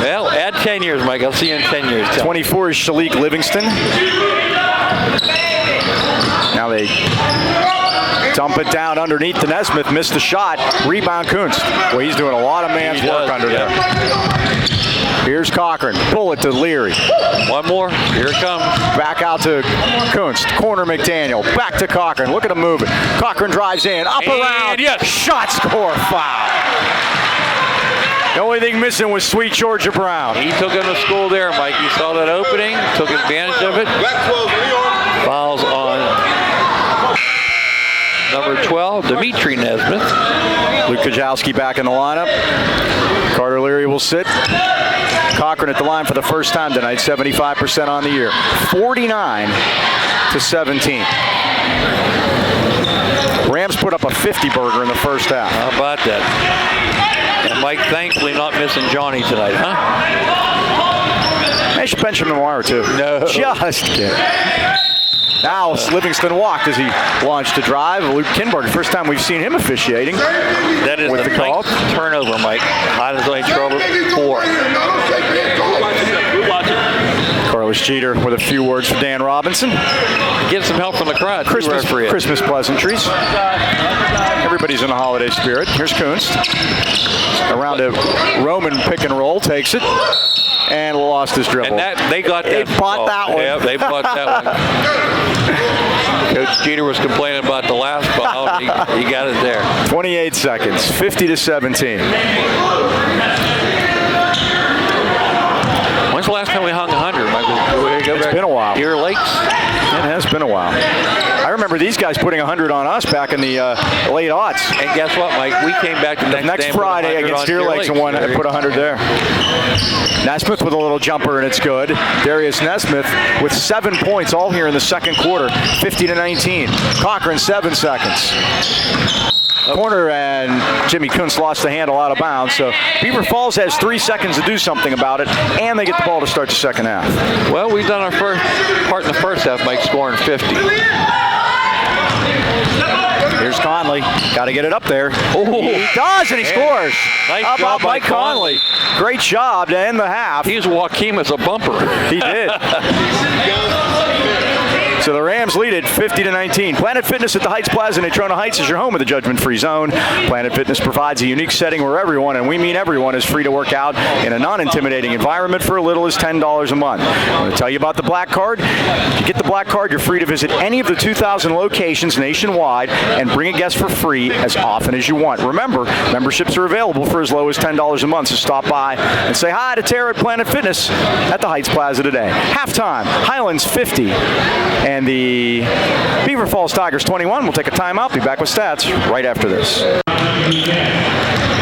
Well, add 10 years, Mike. I'll see you in 10 years. 24 is Shalik Livingston. Now they dump it down underneath to Nesmith. Missed the shot. Rebound Kunst. Well, he's doing a lot of man's work under there. Here's Cochran. Bullet to Leary. One more. Here it comes. Back out to Kunst. Corner McDaniel. Back to Cochran. Look at him moving. Cochran drives in. Up And around. yes. Shot, score, foul. The only thing missing was sweet Georgia Brown. He took him to school there, Mike. He saw that opening, took advantage of it. Fouls on number 12, Dimitri Nesmith. Luke Kajowski back in the lineup. Carter Leary will sit. Cochran at the line for the first time tonight, 75% on the year. 49-17. Rams put up a 50-burger in the first half. How about that? And Mike, thankfully, not missing Johnny tonight, huh? They should bench him tomorrow, too. No. Just kidding. Now Livingston walked as he launched a drive. Luke Kinberg, first time we've seen him officiating. That is with the the call. turnover, Mike. Highlands only trouble 4. Carlos Jeter with a few words for Dan Robinson. Get some help from the crowd. Christmas pleasantries. Everybody's in the holiday spirit. Here's Kunst. Around a Roman pick and roll, takes it, and lost his dribble. And they got that. They bought that one. Yeah, they bought that one. Coach Jeter was complaining about the last ball. He got it there. 28 seconds, 50-17. When's the last time we hung 100, Mike? It's been a while. Deer Lakes? It has been a while. I remember these guys putting 100 on us back in the late aughts. And guess what, Mike? We came back the next day and put Friday 100 against on Deer Lakes and won. I put 100 there. Nesmith with a little jumper and it's good. Darius Nesmith with 7 points all here in the second quarter, 50-19. Cochran 7 seconds. Corner and Jimmy Kunst lost the handle out of bounds. So Beaver Falls has 3 seconds to do something about it, and they get the ball to start the second half. Well, we've done our first part in the first half, Mike, scoring 50. Here's Conley. Got to get it up there. Oh, He does, and he scores. Nice How job about Mike by Conley? Great job to end the half. He's Joaquin as a bumper. He did. So the Rams lead it 50-19. Planet Fitness at the Heights Plaza in Natrona Heights is your home of the judgment-free zone. Planet Fitness provides a unique setting where everyone, and we mean everyone, is free to work out in a non-intimidating environment for as little as $10 a month. I want to tell you about the Black Card. If you get the Black Card, you're free to visit any of the 2,000 locations nationwide and bring a guest for free as often as you want. Remember, memberships are available for as low as $10 a month, so stop by and say hi to Tara at Planet Fitness at the Heights Plaza today. Halftime, Highlands 50. And the Beaver Falls Tigers 21. We'll take a timeout. Be back with stats right after this.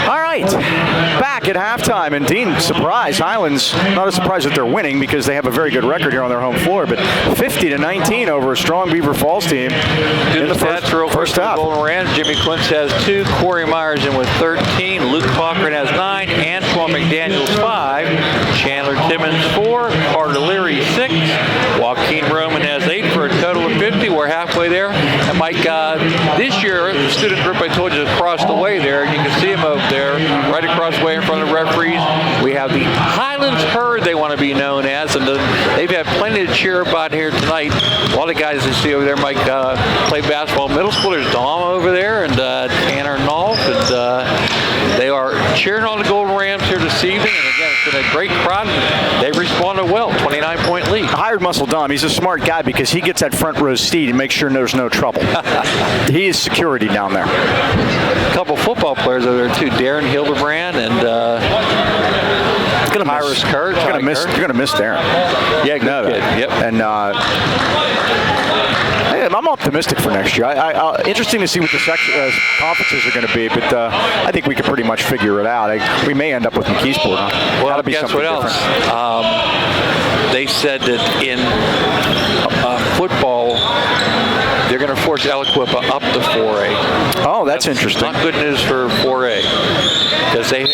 All right, back at halftime. And Dean, surprise, Highlands, not a surprise that they're winning because they have a very good record here on their home floor, but 50-19 over a strong Beaver Falls team in the first half. Golden Rams. Jimmy Quince has 2, Corey Myers in with 13, Luke Cochran has 9, Antoine McDaniels 5, Chandler Timmons 4, Carter Leary 6, Joaquin Roman has 8 for a total of 50. We're halfway there. And Mike, this year, the student group I told you is across the way there, and you can see him over there, right across the way in front of the have the Highlands Herd they want to be known as, and they've had plenty to cheer about here tonight. A lot of guys you see over there might play basketball in middle school. There's Dom over there and Tanner Nolf, and they are cheering on the Golden Rams here this evening. And again, it's been a great crowd. They've responded well. 29-point lead. Hired Muscle Dom. He's a smart guy because he gets that front row seat and makes sure there's no trouble. He is security down there. A couple football players over there too. Darren Hildebrand and Iris Kurt. You're gonna miss Darren. Yeah, good kid. Yep. And I'm optimistic for next year. Interesting to see what the conferences are going to be, but I think we can pretty much figure it out. We may end up with McKeesport. Huh? Well, guess what else? They said that in football, they're going to force Aliquippa up to 4A. Oh, that's interesting. Not good news for 4A because they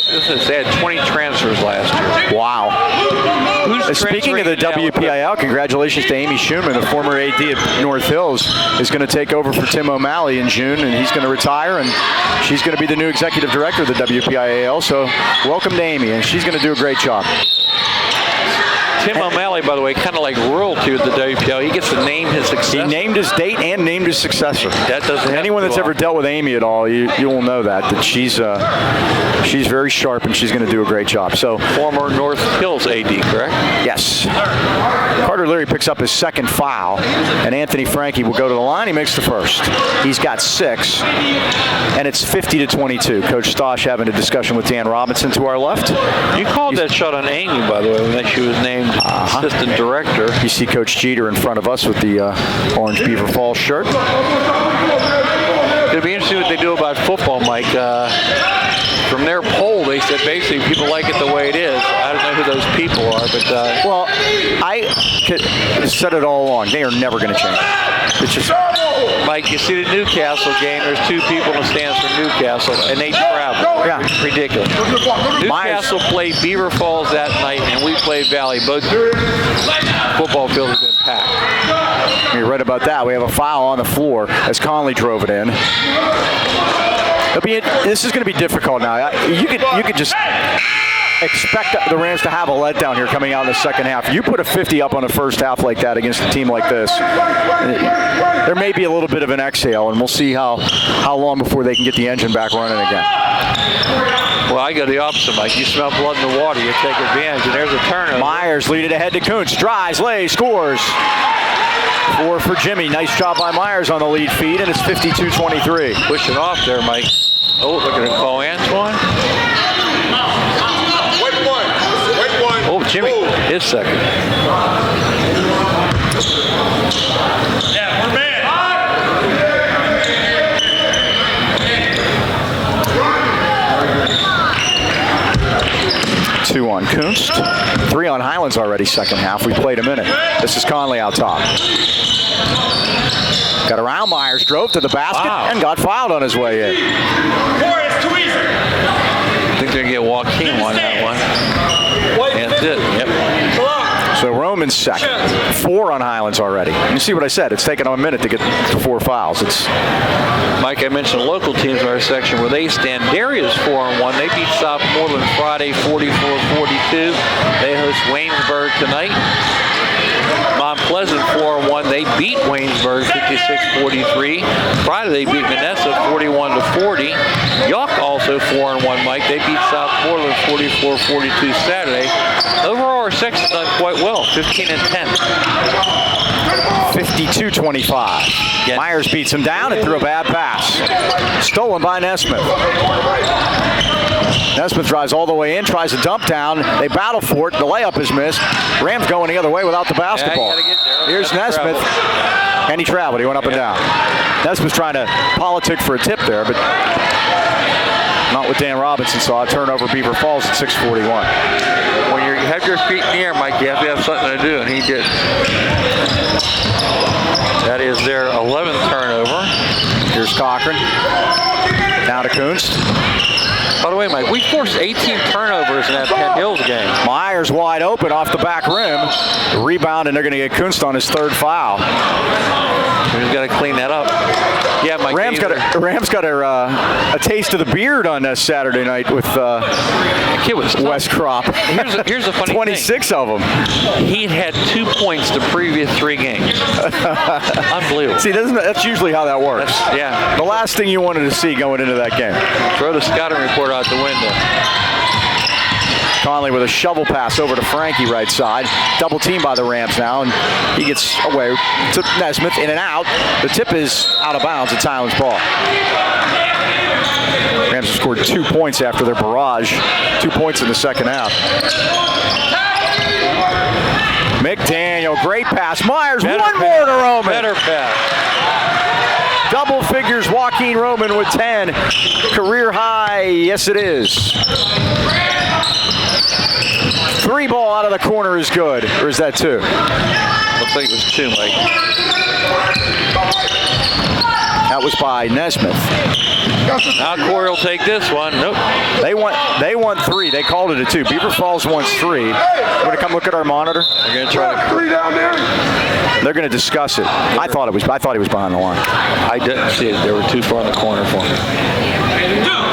had 20 transfers last year. Wow. Speaking of the WPIL, congratulations to Amy Schumann, the former AD at North Hills, is going to take over for Tim O'Malley in June, and he's going to retire, and she's going to be the new executive director of the WPIAL. So welcome to Amy, and she's going to do a great job. Tim O'Malley, by the way, kind of like royalty with the WPL. He gets to name his successor. He named his date and named his successor. That doesn't Anyone that's ever dealt with Amy at all, you will know that she's very sharp and she's going to do a great job. So former North Hills AD, correct? Yes. Carter Leary picks up his second foul, and Anthony Frankie will go to the line. He makes the first. He's got 6, and it's 50-22. Coach Stosh having a discussion with Dan Robinson to our left. You called that shot on Amy, by the way, when she was named assistant director. You see Coach Jeter in front of us with the orange Beaver Falls shirt. It'll be interesting what they do about football, Mike. From their poll, they said basically people like it the way it is. I don't know who those people are, but... well, I said it all along. They are never going to change. It's just... Mike, you see the Newcastle game, there's 2 people in the stands for Newcastle, and they travel. Yeah. Ridiculous. Newcastle played Beaver Falls that night, and we played Valley. Both football fields have been packed. You're right about that. We have a foul on the floor as Conley drove it in. This is going to be difficult now. You could just expect the Rams to have a letdown here coming out in the second half. You put a 50 up on the first half like that against a team like this, there may be a little bit of an exhale, and we'll see how long before they can get the engine back running again. Well, I go the opposite, Mike. You smell blood in the water, you take advantage, and there's a turnover. Myers lead it ahead to Kuntz. Drives, lays, scores. 4 for Jimmy. Nice job by Myers on the lead feed, and it's 52-23. Push it off there, Mike. Oh, they're going to call Antoine. Oh, Jimmy, his second. Yeah, we're bad. 2 on Kuntz. 3 on Highlands already second half. We played a minute. This is Conley out top. Got around Myers, drove to the basket, and got fouled on his way in. I think they're going to get Joaquin on that one. That's it. Yep. So Roman's second. 4 on Highlands already. You see what I said? It's taken them a minute to get to 4 fouls. Mike, I mentioned local teams in our section where they stand. Daria's 4-1. They beat South Moreland Friday 44-42. They host Waynesburg tonight. Mount Pleasant 4-1. They beat Waynesburg 56-43. Friday they beat Vanessa 41-40. Yawk also 4-1, Mike. They beat South Moreland 44-42 Saturday. Overall, our section's done quite well, 15-10. 52-25. Yeah. Myers beats him down and threw a bad pass. Stolen by Nesmith. Nesmith drives all the way in, tries to dump down. They battle for it. The layup is missed. Rams going the other way without the basketball. Here's Nesmith. And he traveled. He went up and down. Nesmith's trying to politic for a tip there, but not what Dan Robinson saw. A turnover, Beaver Falls at 6:41. When you have your feet in the air, Mike, you have to have something to do, and he did. That is their 11th turnover. Here's Cochran. Now to Kuntz. By the way, Mike, we forced 18 turnovers in that Penn Hills game. Myers wide open off the back rim. The rebound, and they're going to get Kuntz on his 3rd foul. He's got to clean that up. Yeah, Mike. Rams got a taste of the beard on Saturday night with Wes Crop. Here's a funny 26 thing. of them. He'd had 2 points the previous 3 games. Unbelievable. See, that's usually how that works. Yeah. The last thing you wanted to see going into that game. Throw the scouting report out the window. Conley with a shovel pass over to Frankie right side. Double team by the Rams now, and he gets away to Nesmith, in and out. The tip is out of bounds. It's Highlands ball. Rams have scored 2 points after their barrage. 2 points in the second half. McDaniel, great pass. Myers, one more to Roman. Better pass. Double figures, Joaquin Roman with 10. Career high, yes it is. 3 ball out of the corner is good, or is that 2? Looks like it was 2, Mike. That was by Nesmith. Now Corey will take this one. Nope. They won 3. They called it a 2. Beaver Falls wants 3. You want to come look at our monitor? They're going to try to 3 down there. They're going to discuss it. I thought he was behind the line. I didn't see it. They were too far in the corner for me.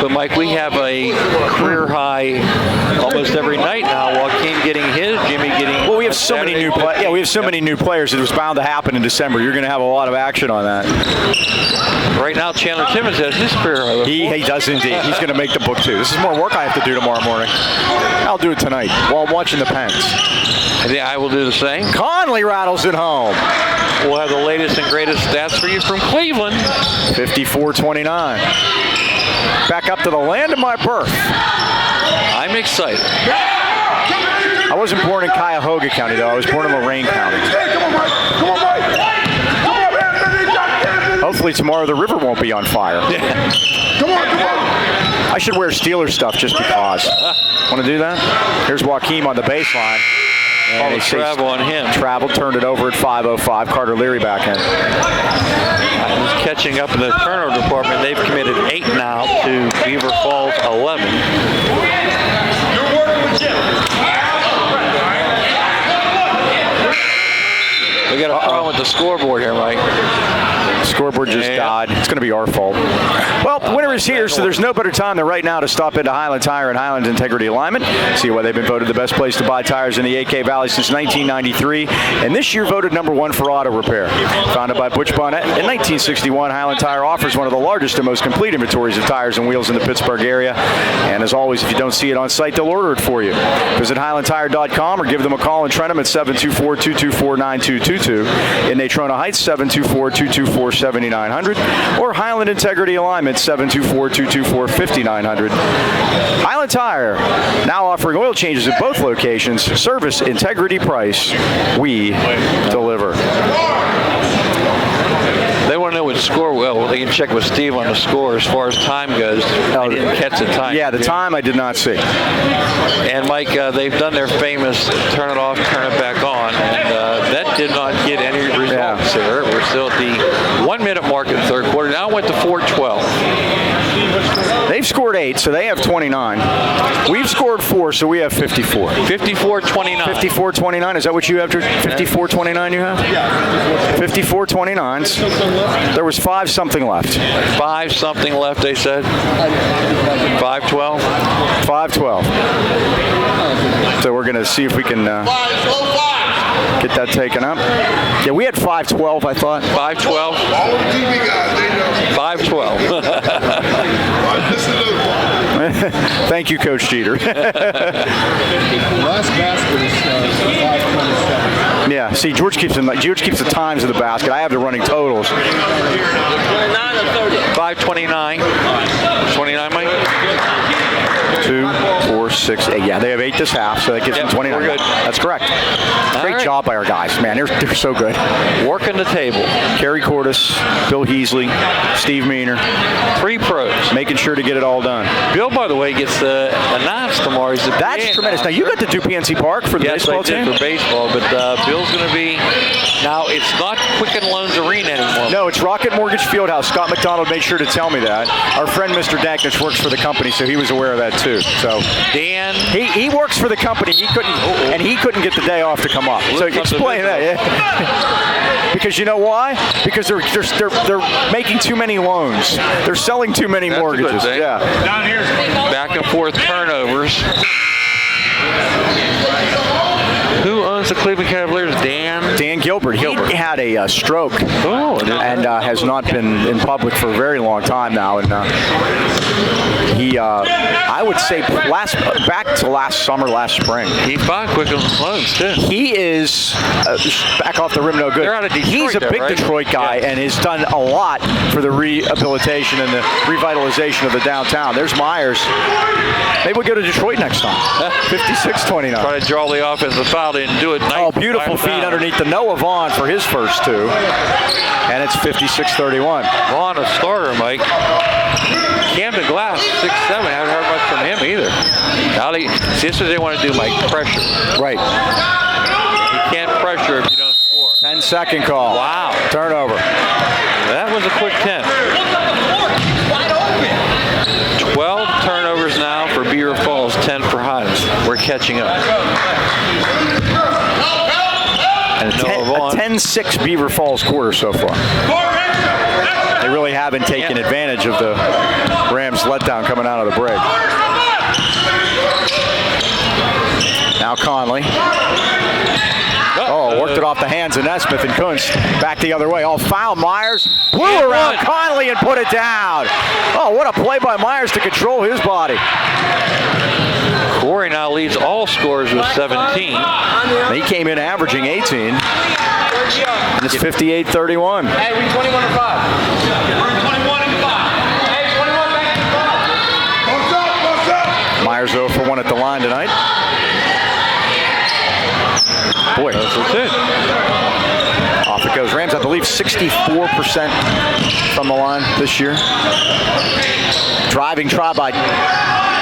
But Mike, we have a career high almost every night now. Joaquin getting his, Jimmy getting. Well, we have so many new players. Yeah, we have so many new players. It was bound to happen in December. You're going to have a lot of action on that. Right now, Chandler Timmons has his career high. He does indeed. He's going to make the book too. This is more work I have to do tomorrow morning. I'll do it tonight while I'm watching the Pens. Yeah, I will do the same. Conley rattles it home. We'll have the latest and greatest stats for you from Cleveland. 54-29. Back up to the land of my birth. I'm excited. I wasn't born in Cuyahoga County, though. I was born in Lorain County. Come on, Mike. Come on, man. Hopefully tomorrow the river won't be on fire. Come on. I should wear Steelers stuff just because. Want to do that? Here's Joaquin on the baseline. And travel on him. Travel, turned it over at 5:05. Carter Leary back in. He's catching up in the turnover department. They've committed 8 now to Beaver Falls 11. We got a problem with the scoreboard here, Mike. Scoreboard just died. It's going to be our fault. Well, winter is here, so there's no better time than right now to stop into Highland Tire and Highlands Integrity Alignment. See why they've been voted the best place to buy tires in the AK Valley since 1993, and this year voted #1 for auto repair. Founded by Butch Bonnet in 1961, Highland Tire offers one of the largest and most complete inventories of tires and wheels in the Pittsburgh area. And as always, if you don't see it on site, they'll order it for you. Visit HighlandTire.com or give them a call in Trentham at 724-224-9222. In Natrona Heights, 724-224-7900, or Highland Integrity Alignment, 724-224-5900. Highland Tire, now offering oil changes at both locations. Service, integrity, price. We deliver. They want to know what score. Well, they can check with Steve on the score as far as time goes. I didn't catch the time. Yeah, the time I did not see. And Mike, they've done their famous turn it off, turn it back on, and that did not get any results here. We're still at the 1 minute mark in the third quarter. Now it went to 4:12. They've scored 8, so they have 29. We've scored 4, so we have 54. 54-29. 54-29. Is that what you have? 54-29 you have? Yeah. 54-29s. There was 5 something left. 5 something left, they said. 5:12. 5:12. So we're going to see if we can get that taken up. Yeah, we had 5:12, I thought. 5:12. 5:12. Thank you, Coach Jeter. Last basket is 5:27. Yeah, see, George keeps the times of the basket. I have the running totals. 5:29. 29, Mike? 2, 4, 6, 8. Yeah, they have 8 this half, so that gives them 29. We're good. That's correct. Great job by our guys. Man, they're so good. Working the table. Kerry Cordes, Bill Heasley, Steve Meaner. 3 pros. Making sure to get it all done. Bill, by the way, gets announced tomorrow. He's the That's PA tremendous. Now, you got to do PNC Park for the baseball team? Yes, I did for baseball, but Bill's going to be... Now, it's not Quicken Loans Arena anymore. No, it's Rocket Mortgage Fieldhouse. Scott McDonald made sure to tell me that. Our friend Mr. Danknich works for the company, so he was aware of that too. dude. So Dan. he works for the company. He couldn't get the day off to come up. So explain that. Yeah. Because you know why? Because they're making too many loans. They're selling too many mortgages. Yeah. Down here. Back and forth turnovers. Who owns the Cleveland Cavaliers? Dan Gilbert. He had a stroke and has not been in public for a very long time now. And he, I would say, back to last summer, last spring. He fought quick on loans too. He is back off the rim, no good. They're out of Detroit, he's a big Detroit guy and has done a lot for the rehabilitation and the revitalization of the downtown. There's Myers. Maybe we'll go to Detroit next time. 56-29. Try to draw the offensive foul, didn't do it. Oh, beautiful feed underneath the Noah Vaughn for his first two. And it's 56-31. Vaughn a starter, Mike. Camden Glass, 6'7". Haven't heard much from him either. Now see, this is what they want to do, Mike. Pressure. Right. You can't pressure if you don't score. 10-second call. Wow. Turnover. That was a quick 10. 12 turnovers now for Beaver Falls, 10 for Highlands. We're catching up. And a 10-6 Beaver Falls quarter so far. They really haven't taken advantage of the Rams' letdown coming out of the break. Now Conley. Oh, worked it off the hands of Nesmith and Kunst. Back the other way. Oh, foul. Myers blew around Conley and put it down. Oh, what a play by Myers to control his body. Corey now leads all scorers with 17. He came in averaging 18. And it's 58-31. Hey, we 21-5. We're 21-5. Hey, 21-5. Myers 0 for 1 at the line tonight. Boy, that's it. Off it goes. Rams, I believe, 64% from the line this year. Driving try by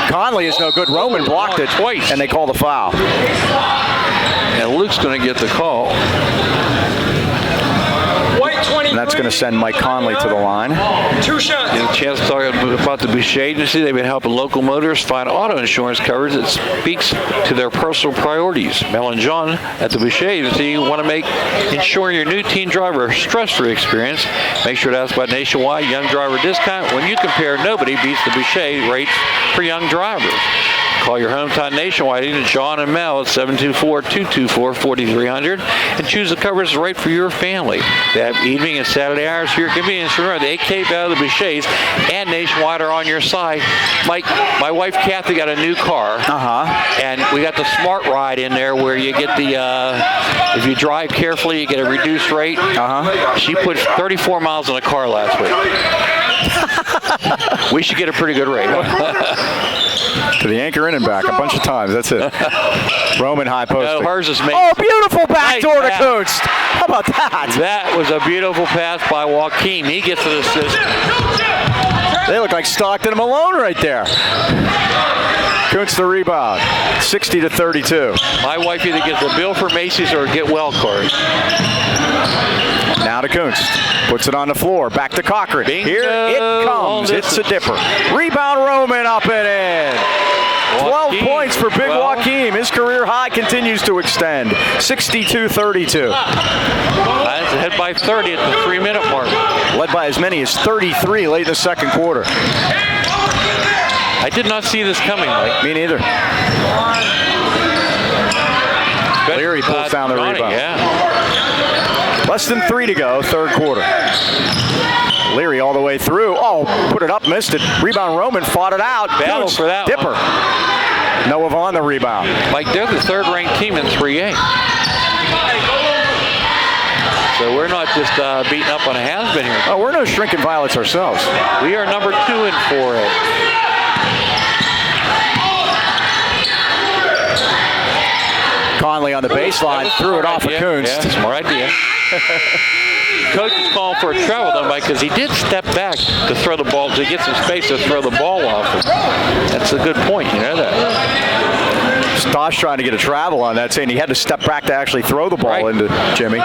Conley is no good. Roman blocked it twice, and they call the foul. And Luke's going to get the call. And that's going to send Mike Conley to the line. 2 shots. Get a chance to talk about the Boucher Agency. They've been helping local motorists find auto insurance coverage that speaks to their personal priorities. Mel and John at the Boucher Agency want to make ensuring your new teen driver a stress-free experience. Make sure to ask about Nationwide Young Driver Discount. When you compare, nobody beats the Boucher rates for young drivers. Call your hometown Nationwide agent, John and Mel, at 724-224-4300 and choose the coverage that's right for your family. They have evening and Saturday hours for your convenience. Remember, the 8K value of the Bouchers and Nationwide are on your side. Mike, my wife Kathy got a new car. And we got the Smart Ride in there where you get the, if you drive carefully, you get a reduced rate. She put 34 miles in the car last week. We should get a pretty good rate. To the anchor in and back a bunch of times. That's it. Roman high post. No, hers is made. Oh, beautiful backdoor to Kunst. How about that? That was a beautiful pass by Joaquin. He gets an assist. They look like Stockton and Malone right there. Kunst the rebound. 60-32. My wife either gets a bill for Macy's or a get well card. Now to Kunst. Puts it on the floor. Back to Cochran. Bingo. Here it comes. It's a dipper. Rebound Roman up and in. 12 points for Big Joaquin. His career high continues to extend. 62-32. That's ahead by 30 at the 3-minute mark. Led by as many as 33 late in the second quarter. I did not see this coming, Mike. Me neither. Leary pulls down the rebound. Less than 3 to go, third quarter. Leary all the way through. Oh, put it up, missed it. Rebound Roman fought it out. Battle for that dipper. One. Noah Vaughn the rebound. Mike, they're the third-ranked team in 3A. So we're not just beating up on a has-been here. Oh, we're no shrinking violets ourselves. We are number 2 in 4A. Conley on the baseline, threw it off of Kunst. Yeah, smart idea. Coach is calling for a travel though, Mike, because he did step back to throw the ball, to get some space to throw the ball off. That's a good point, you know that. Stosh trying to get a travel on that, saying he had to step back to actually throw the ball into Jimmy.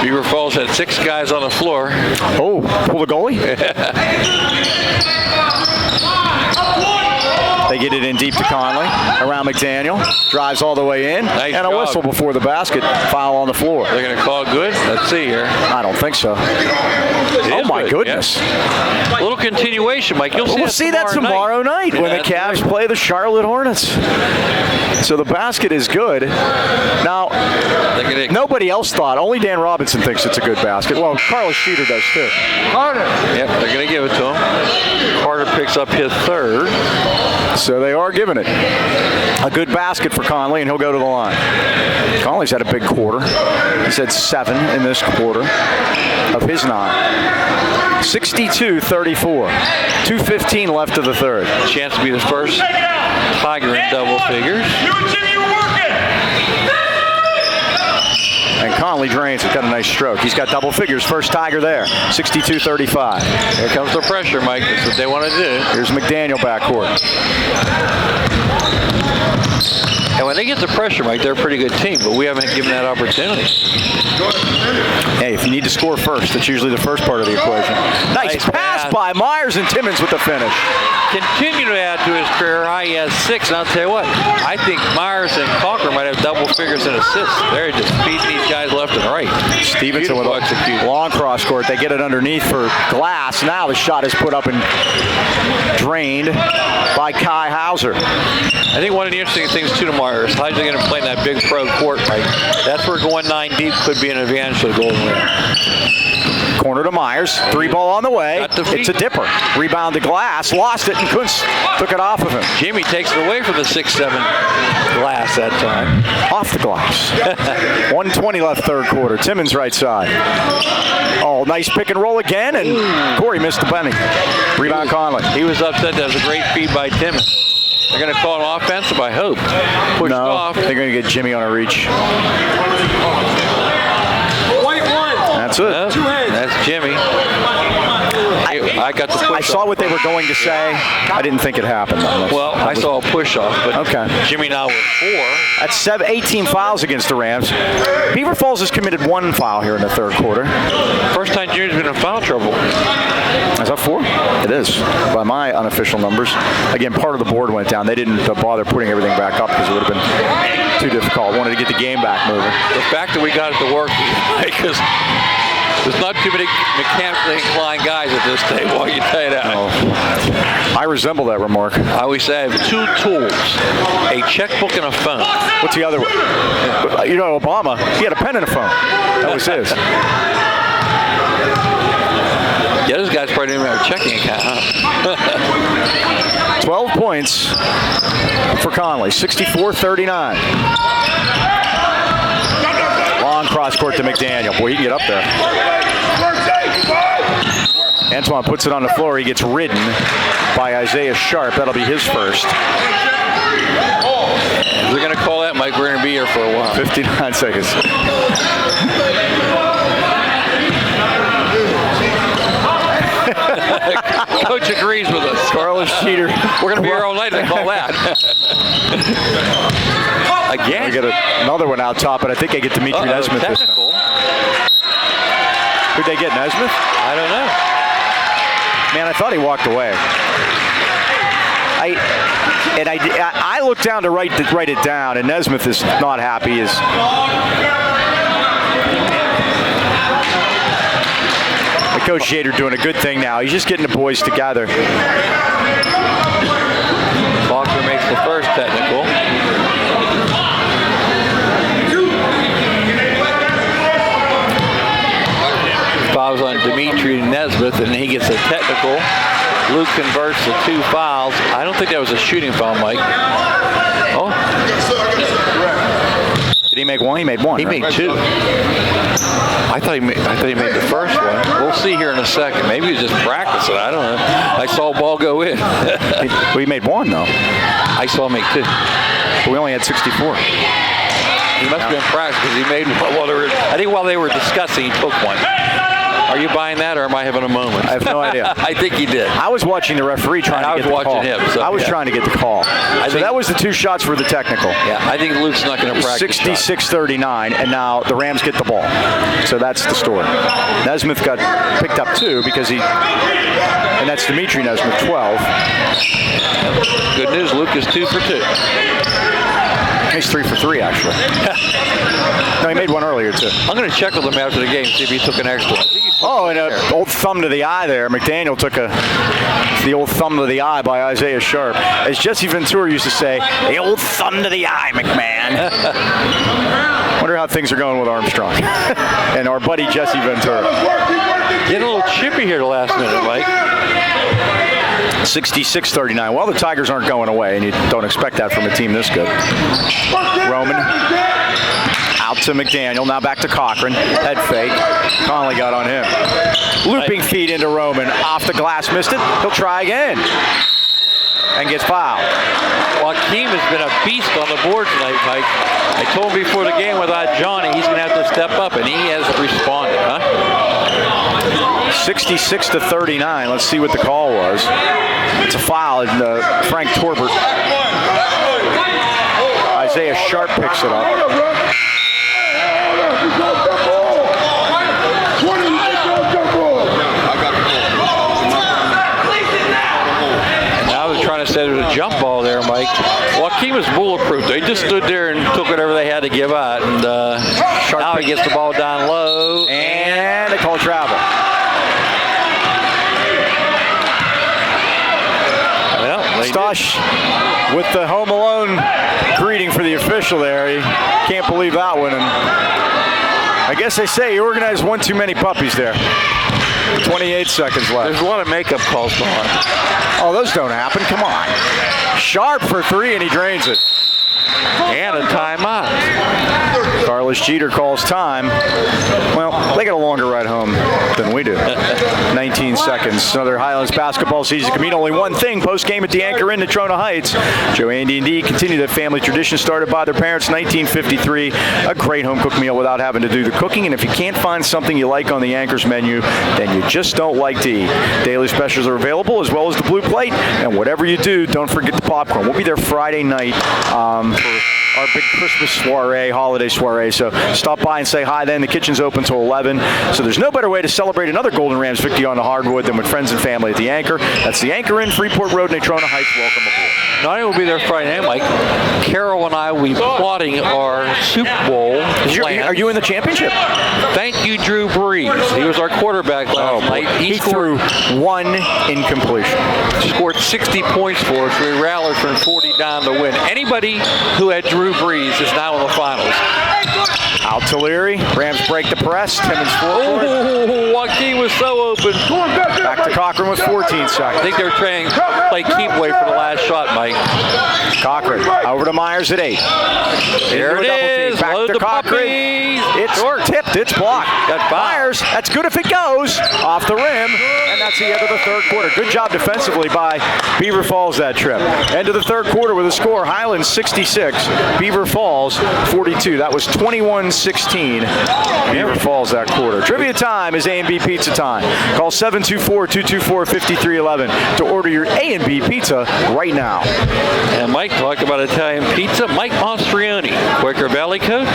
Beaver Falls had 6 guys on the floor. Oh, pull the goalie. They get it in deep to Conley. Around McDaniel. Drives all the way in. Nice and a job. whistle before the basket. Foul on the floor. They're going to call it good. Let's see here. I don't think so. Oh, is my good, goodness. yeah. A little continuation, Mike. We'll see that tomorrow night when the That's Cavs right. play the Charlotte Hornets. So the basket is good. Now, nobody else thought. Only Dan Robinson thinks it's a good basket. Well, Carlos Sheeter does too. Yep, they're going to give it to him. Carter picks up his 3rd. So they are giving it. A good basket for Conley, and he'll go to the line. Conley's had a big quarter. He's had 7 in this quarter of his 9. 62-34. 2:15 left of the 3rd. Chance to be the first Tiger in double figures. And Conley drains it. Got a nice stroke. He's got double figures. First Tiger there. 62-35. Here comes the pressure, Mike. That's what they want to do. Here's McDaniel backcourt. And when they get the pressure, Mike, they're a pretty good team, but we haven't given that opportunity. Hey, if you need to score first, that's usually the first part of the equation. Nice pass by Myers, and Timmons with the finish. Continue to add to his career high. He has 6, and I'll tell you what, I think Myers and Cochran might have double figures in assists. They're just feeding these guys left and right. Stevenson with execution. a long cross court. They get it underneath for Glass. Now the shot is put up and drained by Kai Hauser. I think one of the interesting things, too, tomorrow is how they're going to play in that big pro court, Mike. That's where going 9 deep could be an advantage for the Golden Ram. Corner to Myers. 3 ball on the way. It's a dipper. Rebound to Glass. Lost it, and Kuntz took it off of him. Jimmy takes it away from the 6'7" Glass that time. Off the glass. 1:20 left 3rd quarter. Timmons right side. Oh, nice pick and roll again, and Corey missed the penny. Rebound Conley. He was upset. That was a great feed by Timmons. They're going to call an offensive, I hope. Pushed off. They're going to get Jimmy on a reach. White 1. That's it. That's Jimmy. I got the push I saw what they were going to say. I didn't think it happened. Well, I saw a push-off, but okay. Jimmy now with 4. That's 18 fouls against the Rams. Beaver Falls has committed 1 foul here in the 3rd quarter. First time Jimmy's been in foul trouble. Is that 4? It is, by my unofficial numbers. Again, part of the board went down. They didn't bother putting everything back up because it would have been too difficult. Wanted to get the game back moving. The fact that we got it to work, because there's not too many mechanically inclined guys at this table, I can tell you that. Oh. I resemble that remark. I always say I have 2 tools, a checkbook and a phone. What's the other one? You know, Obama, he had a pen and a phone. That was his. Yeah, those guys probably didn't even have a checking account, huh? 12 points for Conley, 64-39. Long cross court to McDaniel. Boy, he can get up there. Antoine puts it on the floor. He gets ridden by Isaiah Sharp. That'll be his first. We're going to call that, Mike. We're going to be here for a while. 59 seconds. Coach agrees with us. Carlos Sheeter. We're going to be here all night. They call that. Again. We got another one out top, but I think they get Dimitri Nesmith this time. Who'd they get, Nesmith? I don't know. Man, I thought he walked away. I looked down to write it down, and Nesmith is not happy. Coach Shader doing a good thing now. He's just getting the boys together. Faulkner makes the first technical. Fouls on Dimitri Nesmith, and he gets a technical. Luke converts the 2 fouls. I don't think that was a shooting foul, Mike. Oh. Did he make 1? He made 1. He made 2. I thought he made the first one. We'll see here in a second. Maybe he was just practicing. I don't know. I saw a ball go in. He made 1 though. I saw him make 2. But we only had 64. He must have been practicing because he made one while they were discussing. He took one. Are you buying that, or am I having a moment? I have no idea. I think he did. I was watching the referee trying to get the call. So, I was trying to get the call. So that was the 2 shots for the technical. Yeah, I think Luke's not going to practice. 66-39, and now the Rams get the ball. So that's the story. Nesmith got picked up 2 because and that's Dimitri Nesmith, 12. Good news, Luke is 2 for 2. He's 3 for 3, actually. No, he made one earlier, too. I'm going to check with him after the game, see if he took an extra. And an old thumb to the eye there. McDaniel took the old thumb to the eye by Isaiah Sharp. As Jesse Ventura used to say, the old thumb to the eye, McMahon. Wonder how things are going with Armstrong. And our buddy Jesse Ventura. Getting a little chippy here the last minute, Mike. 66-39. Well, the Tigers aren't going away, and you don't expect that from a team this good. Roman out to McDaniel. Now back to Cochran. Head fake. Conley got on him. Looping feed into Roman. Off the glass. Missed it. He'll try again. And gets fouled. Joaquin has been a beast on the board tonight, Mike. I told him before the game without Johnny, he's going to have to step up, and he hasn't responded, huh? 66-39. Let's see what the call was. It's a foul, and Frank Torbert. Isaiah Sharp picks it up. Now they're trying to say there's a jump ball there, Mike. Joaquin was bulletproof. They just stood there and took whatever they had to give out, and now he gets the ball down low. And they call travel. Stosh with the home alone greeting for the official there. He can't believe that one. And I guess they say he organized one too many puppies there. 28 seconds left. There's a lot of makeup calls going on. Oh, those don't happen. Come on. Sharp for 3, and he drains it. And a timeout. Carlos Jeter calls time. Well, they got a longer ride home than we do. 19 seconds. Another Highlands basketball season can mean only one thing. Post-game at the Anchor Inn, Natrona Heights. Joe, Andy, and Dee continue that family tradition started by their parents in 1953. A great home-cooked meal without having to do the cooking. And if you can't find something you like on the Anchor's menu, then you just don't like to eat. Daily specials are available, as well as the blue plate. And whatever you do, don't forget the popcorn. We'll be there Friday night for our big Christmas soiree, holiday soiree. So stop by and say hi then. The kitchen's open till 11. So there's no better way to celebrate another Golden Rams victory on the hardwood than with friends and family at the Anchor. That's the Anchor Inn, Freeport Road, Natrona Heights. Welcome aboard. Not only will be there Friday night, Mike, Carol and I will be plotting our Super Bowl plans. Are you in the championship? Thank you, Drew Brees. He was our quarterback last night. He threw 1 incompletion. Scored 60 points for us. We rallied from 40 down to win. Anybody who had Drew Brees is now in the finals. Out to Leary. Rams break the press. Timmons forward. Oh, Joaquin was so open. Back to Cochran with 14 seconds. I think they were trying to play keep away for the last shot, Mike. Cochran over to Myers at 8. There it is. Back Load to the Cochran. puppies. It's tipped. It's blocked. Got Myers. That's good if it goes off the rim. And that's the end of the third quarter. Good job defensively by Beaver Falls that trip. End of the third quarter with a score. Highlands 66. Beaver Falls 42. That was 21-16. Beaver Falls that quarter. Trivia time is A&B Pizza time. Call 724-224-5311 to order your A&B Pizza right now. And Mike talked about Italian pizza. Mike Mastriani, Quaker Valley coach,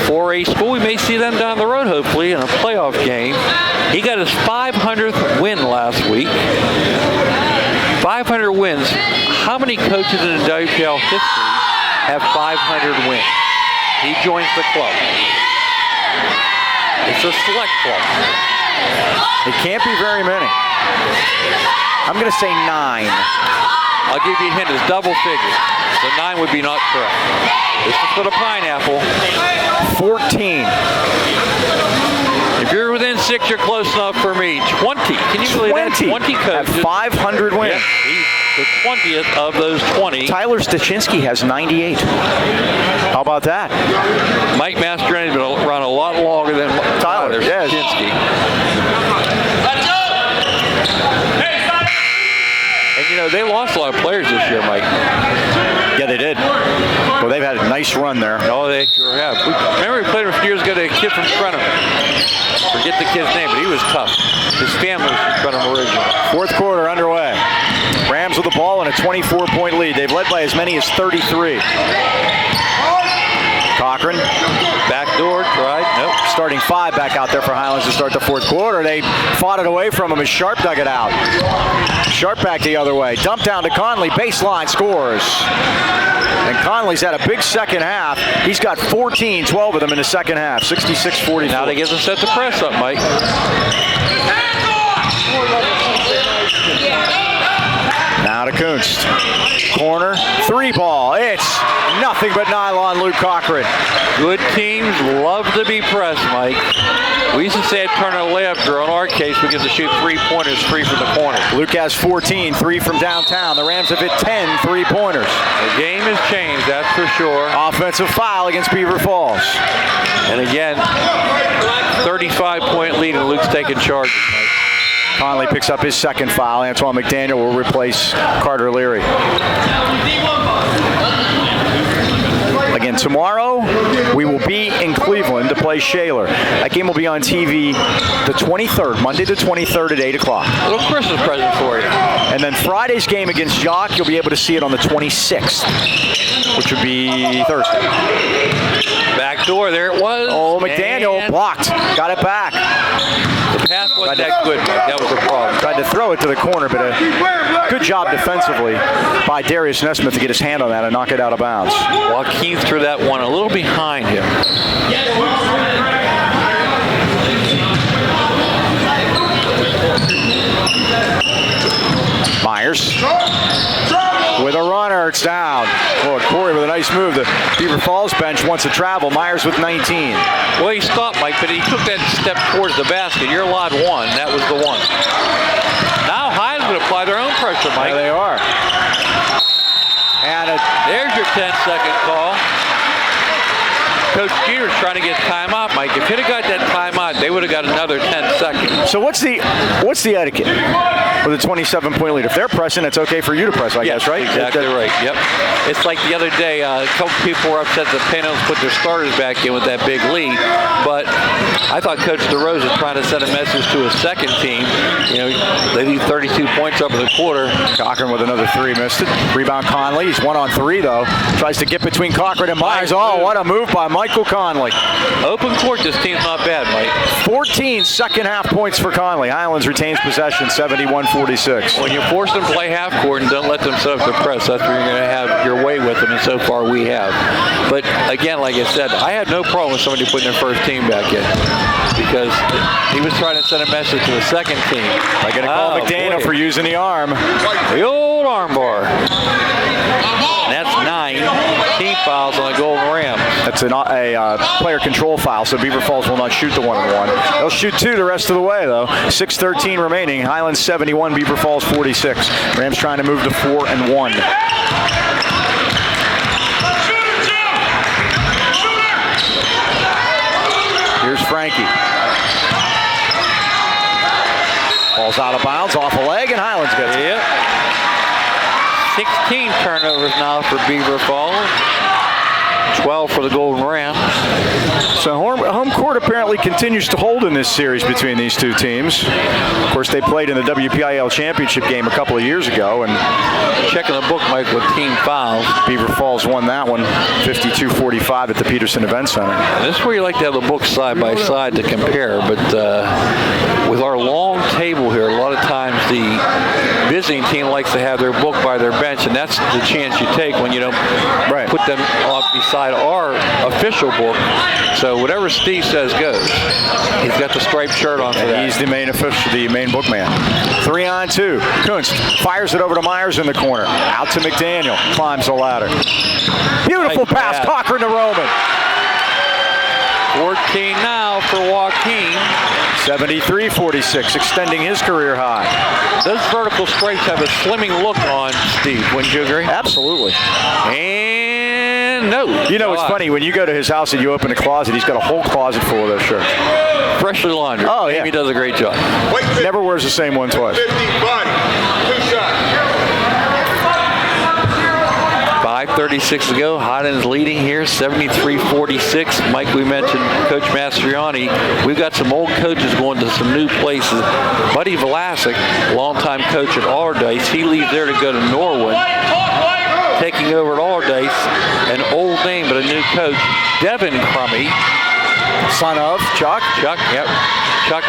4A school. We may see them down the road, hopefully, in a playoff game. He got his 500th win last week. 500 wins. How many coaches in WPL history have 500 wins? He joins the club. It's a select club. It can't be very many. I'm going to say 9. I'll give you a hint. It's double figures. So 9 would be not correct. This is for the pineapple. 14. If you're within 6, you're close enough for me. 20. Can you believe that? 20 coaches. Have 500 wins. Yeah, he's the 20th of those 20. Tyler Stachinski has 98. How about that? Mike Mastriani's been around a lot longer than Tyler Stachinski. And you know, they lost a lot of players this year, Mike. Yeah, they did. Well, they've had a nice run there. Oh, they sure have. Remember we played him a few years ago, a kid from Trenton. Forget the kid's name, but he was tough. His family was from Trenton originally. Fourth quarter underway. Rams with the ball and a 24-point lead. They've led by as many as 33. Cochran. Backdoor, tried. Nope. Starting 5 back out there for Highlands to start the fourth quarter. They fought it away from him as Sharp dug it out. Sharp back the other way. Dump down to Conley. Baseline scores. And Conley's had a big second half. He's got 14, 12 of them in the second half. 66-44. Now they get to set the press up, Mike. Now to Kunst. Corner, 3 ball. It's nothing but nylon, Luke Cochran. Good teams love to be pressed, Mike. We used to say at turn a layup drill. In our case, we get to shoot 3-pointers, 3 from the corner. Luke has 14, 3 from downtown. The Rams have hit 10 3-pointers. The game has changed, that's for sure. Offensive foul against Beaver Falls. And again, 35-point lead, and Luke's taking charge. Conley picks up his second foul. Antoine McDaniel will replace Carter Leary. Again, tomorrow we will be in Cleveland to play Shaler. That game will be on TV the 23rd, Monday the 23rd at 8 o'clock. A little Christmas present for you. And then Friday's game against Jock, you'll be able to see it on the 26th, which would be Thursday. Back door, there it was. Oh, McDaniel blocked. Got it back. The pass wasn't that good. That was a problem. Tried to throw it to the corner, but a good job defensively by Darius Nesmith to get his hand on that and knock it out of bounds. Joaquin threw that one a little behind him. Myers with a runner, it's down. Boy, Corey with a nice move. The Beaver Falls bench wants to travel. Myers with 19. Well, he stopped, Mike, but he took that step towards the basket. You're allowed 1. That was the one. Now Highlands would apply their own pressure, Mike. There they are. And there's your 10-second call. Coach Jeter's trying to get timeout, Mike. If he'd have got that timeout, they would have got another 10 seconds. So what's the etiquette with a 27-point lead? If they're pressing, it's okay for you to press, I guess, right? Exactly right. Yep. It's like the other day, a couple people were upset that Panos put their starters back in with that big lead. But I thought Coach DeRose was trying to send a message to a second team. You know, they need 32 points up in the quarter. Cochran with another 3, missed it. Rebound Conley. He's 1 on 3 though. Tries to get between Cochran and Myers. Oh, what a move by Michael Conley. Open court, this team's not bad, Mike. 14 second half points for Conley. Highlands retains possession, 71-46. When you force them to play half court and don't let them set up the press, that's where you're going to have your way with them, and so far we have. But again, like I said, I had no problem with somebody putting their first team back in because he was trying to send a message to the second team. I'm going to call McDaniel for using the arm. The old arm bar. And that's 9 team fouls on the Golden Rams. That's a player control foul, so Beaver Falls will not shoot the 1-and-1. They'll shoot 2 the rest of the way, though. 6:13 remaining. Highlands 71, Beaver Falls 46. Rams trying to move to 4-1. Here's Frankie. Ball's out of bounds, off a leg, and Highlands gets it. Yep. 16 turnovers now for Beaver Falls. 12 for the Golden Rams. So home court apparently continues to hold in this series between these two teams. Of course, they played in the WPIL championship game a couple of years ago, and checking the book, Mike, with team fouls. Beaver Falls won that one 52-45 at the Peterson Event Center. And this is where you like to have the books side by side to compare, but with our long table here, a lot of times the visiting team likes to have their book by their bench, and that's the chance you take when you don't put them off beside our official book. So whatever Steve says goes. He's got the striped shirt on for that. He's the main official, the main bookman. 3-on-2. Kunst fires it over to Myers in the corner. Out to McDaniel. Climbs the ladder. Beautiful pass. Cochran to Roman. 14 now for Joaquin. 73-46, extending his career high. Those vertical stripes have a slimming look on Steve, wouldn't you agree? Absolutely. And no. You know, it's funny, when you go to his house and you open a closet, he's got a whole closet full of those shirts. Freshly laundered. Oh, yeah. Amy does a great job. Never wears the same one twice. 5 5:36 to go. Highlands leading here, 73-46. Mike, we mentioned Coach Mastriani. We've got some old coaches going to some new places. Buddy Vlasic, longtime coach at Allardyce, he leaves there to go to Norwood. Taking over at Allardyce, an old name but a new coach, Devin Crummy. Son of Chuck. Chuck, yep. Chuck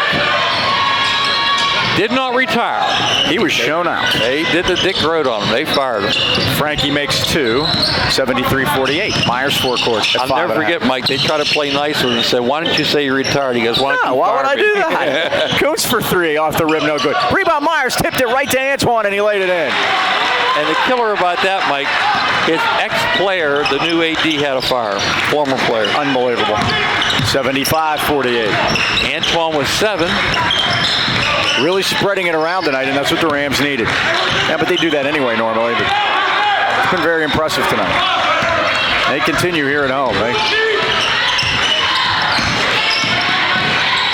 did not retire. He was shown out. They did the Dick Road on him. They fired him. Frankie makes 2, 73-48. Myers forecourt. I'll never forget, Mike. They tried to play nice with him and said, "Why don't you say you retired?" He goes, "Why would I do that?" Coates for 3 off the rim, no good. Rebound, Myers tipped it right to Antoine, and he laid it in. And the killer about that, Mike, his ex-player, the new AD, had a fire. Former player. Unbelievable. 75-48. Antoine was 7. Really spreading it around tonight, and that's what the Rams needed. Yeah, but they do that anyway normally. But it's been very impressive tonight. They continue here at home, right?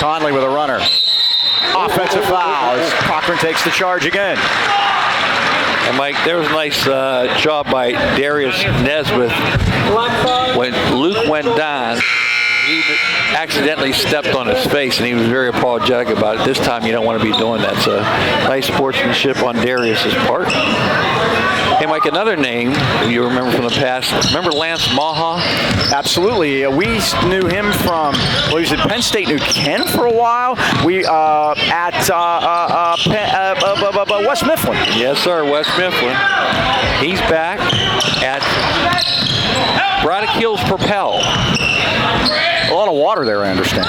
Conley with a runner. Offensive foul as Cochran takes the charge again. And Mike, there was a nice job by Darius Nesbitt. When Luke went down, he accidentally stepped on his face, and he was very apologetic about it. This time, you don't want to be doing that. So, nice sportsmanship on Darius's part. Hey, Mike, another name you remember from the past. Remember Lance Maha? Absolutely. We knew him from, well, he was at Penn State, knew Ken for a while. We at West Mifflin. Yes, sir, West Mifflin. He's back at Braddock Hills Propel. A lot of water there, I understand.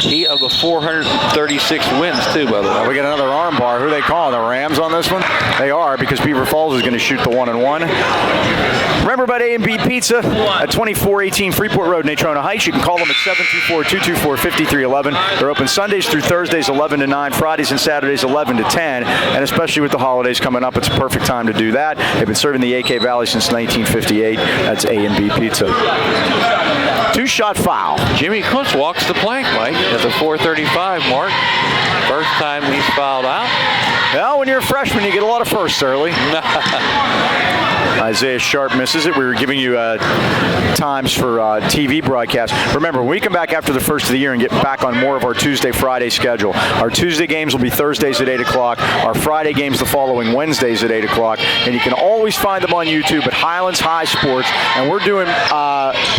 He of the 436 wins, too, by the way. We got another arm bar. Who are they calling? The Rams on this one? They are, because Beaver Falls is going to shoot the 1-and-1. Remember about A&B Pizza at 2418 Freeport Road, Natrona Heights. You can call them at 724-224-5311. They're open Sundays through Thursdays, 11 to 9, Fridays and Saturdays, 11 to 10. And especially with the holidays coming up, it's a perfect time to do that. They've been serving the AK Valley since 1958. That's A&B Pizza. 2-shot foul. Jimmy Kuntz walks the plank, Mike, at the 4:35 mark. First time he's fouled out. Well, when you're a freshman, you get a lot of firsts early. Isaiah Sharp misses it. We were giving you times for TV broadcast. Remember, when we come back after the first of the year and get back on more of our Tuesday, Friday schedule, our Tuesday games will be Thursdays at 8 o'clock. Our Friday games the following Wednesdays at 8 o'clock. And you can always find them on YouTube at Highlands High Sports. And we're doing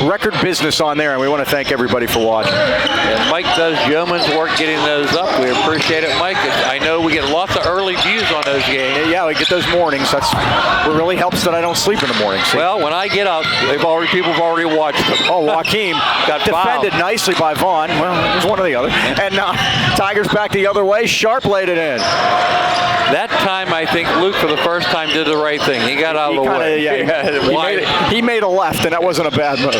record business on there, and we want to thank everybody for watching. And Mike does yeoman's work getting those up. We appreciate it, Mike. I know we get lots of early views on those games. Yeah, we get those mornings. That's what really helps that I don't sleep in the morning. See? Well, when I get up, people have already watched them. Oh, Joaquim got defended nicely by Vaughn. Well, it was one or the other. And Tigers back the other way. Sharp laid it in. That time, I think Luke, for the first time, did the right thing. He got out of the way. Yeah, he made a left, and that wasn't a bad move.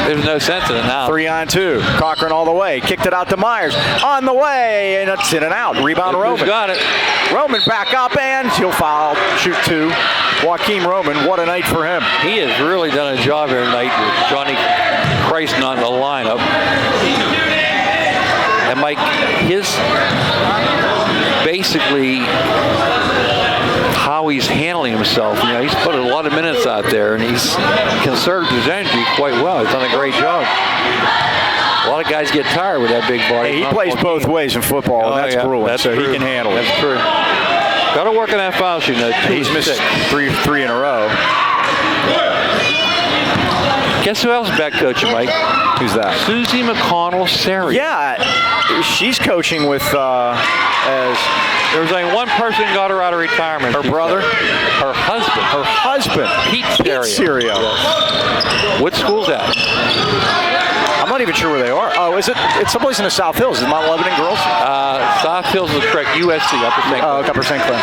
There's no sense in it now. 3-on-2. Cochran all the way. Kicked it out to Myers. On the way, and it's in and out. Rebound Roman. Got it. Roman back up, and he'll foul. Shoot 2. Joaquim Roman, what a night for him. He has really done a job here tonight with Johnny Christ not in the lineup. And Mike, his basically how he's handling himself. You know, he's put a lot of minutes out there, and he's conserved his energy quite well. He's done a great job. A lot of guys get tired with that big body. Hey, he plays both ways in football, and that's grueling, so he can handle it. That's true. Got to work on that foul shooting. He's missed three in a row. Guess who else is back coaching, Mike? Who's that? Susie McConnell-Serry. Yeah, she's coaching with as there was only one person got her out of retirement. Her brother? Her husband. Her husband. Pete Serio. Yes. What school's that? I'm not even sure where they are. Oh, is it? It's someplace in the South Hills. Is it Mount Lebanon girls? South Hills is correct. USC, Upper St. Clair. Oh, Upper St. Clair.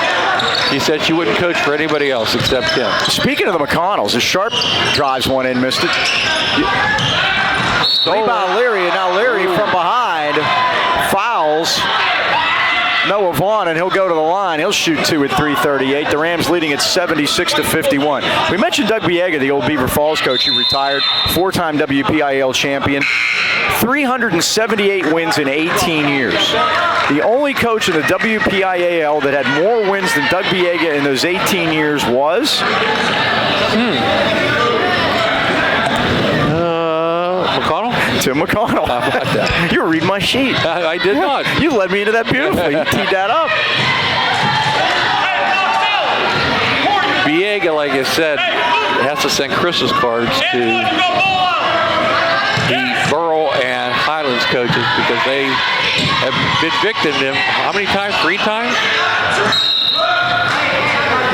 She said she wouldn't coach for anybody else except him. Speaking of the McConnells, as Sharp drives one in, missed it. Rebound Leary, and now Leary from behind fouls. Noah Vaughn, and he'll go to the line. He'll shoot 2 at 3:38. The Rams leading at 76-51. We mentioned Doug Biega, the old Beaver Falls coach who retired, 4-time WPIAL champion, 378 wins in 18 years. The only coach in the WPIAL that had more wins than Doug Biega in those 18 years was? McConnell? Tim McConnell. How about that? You were reading my sheet. I did not. You led me into that beautifully. You teed that up. Biega, like I said, has to send Christmas cards to the Borough and Highlands coaches because they have been victim to him. How many times? 3 times?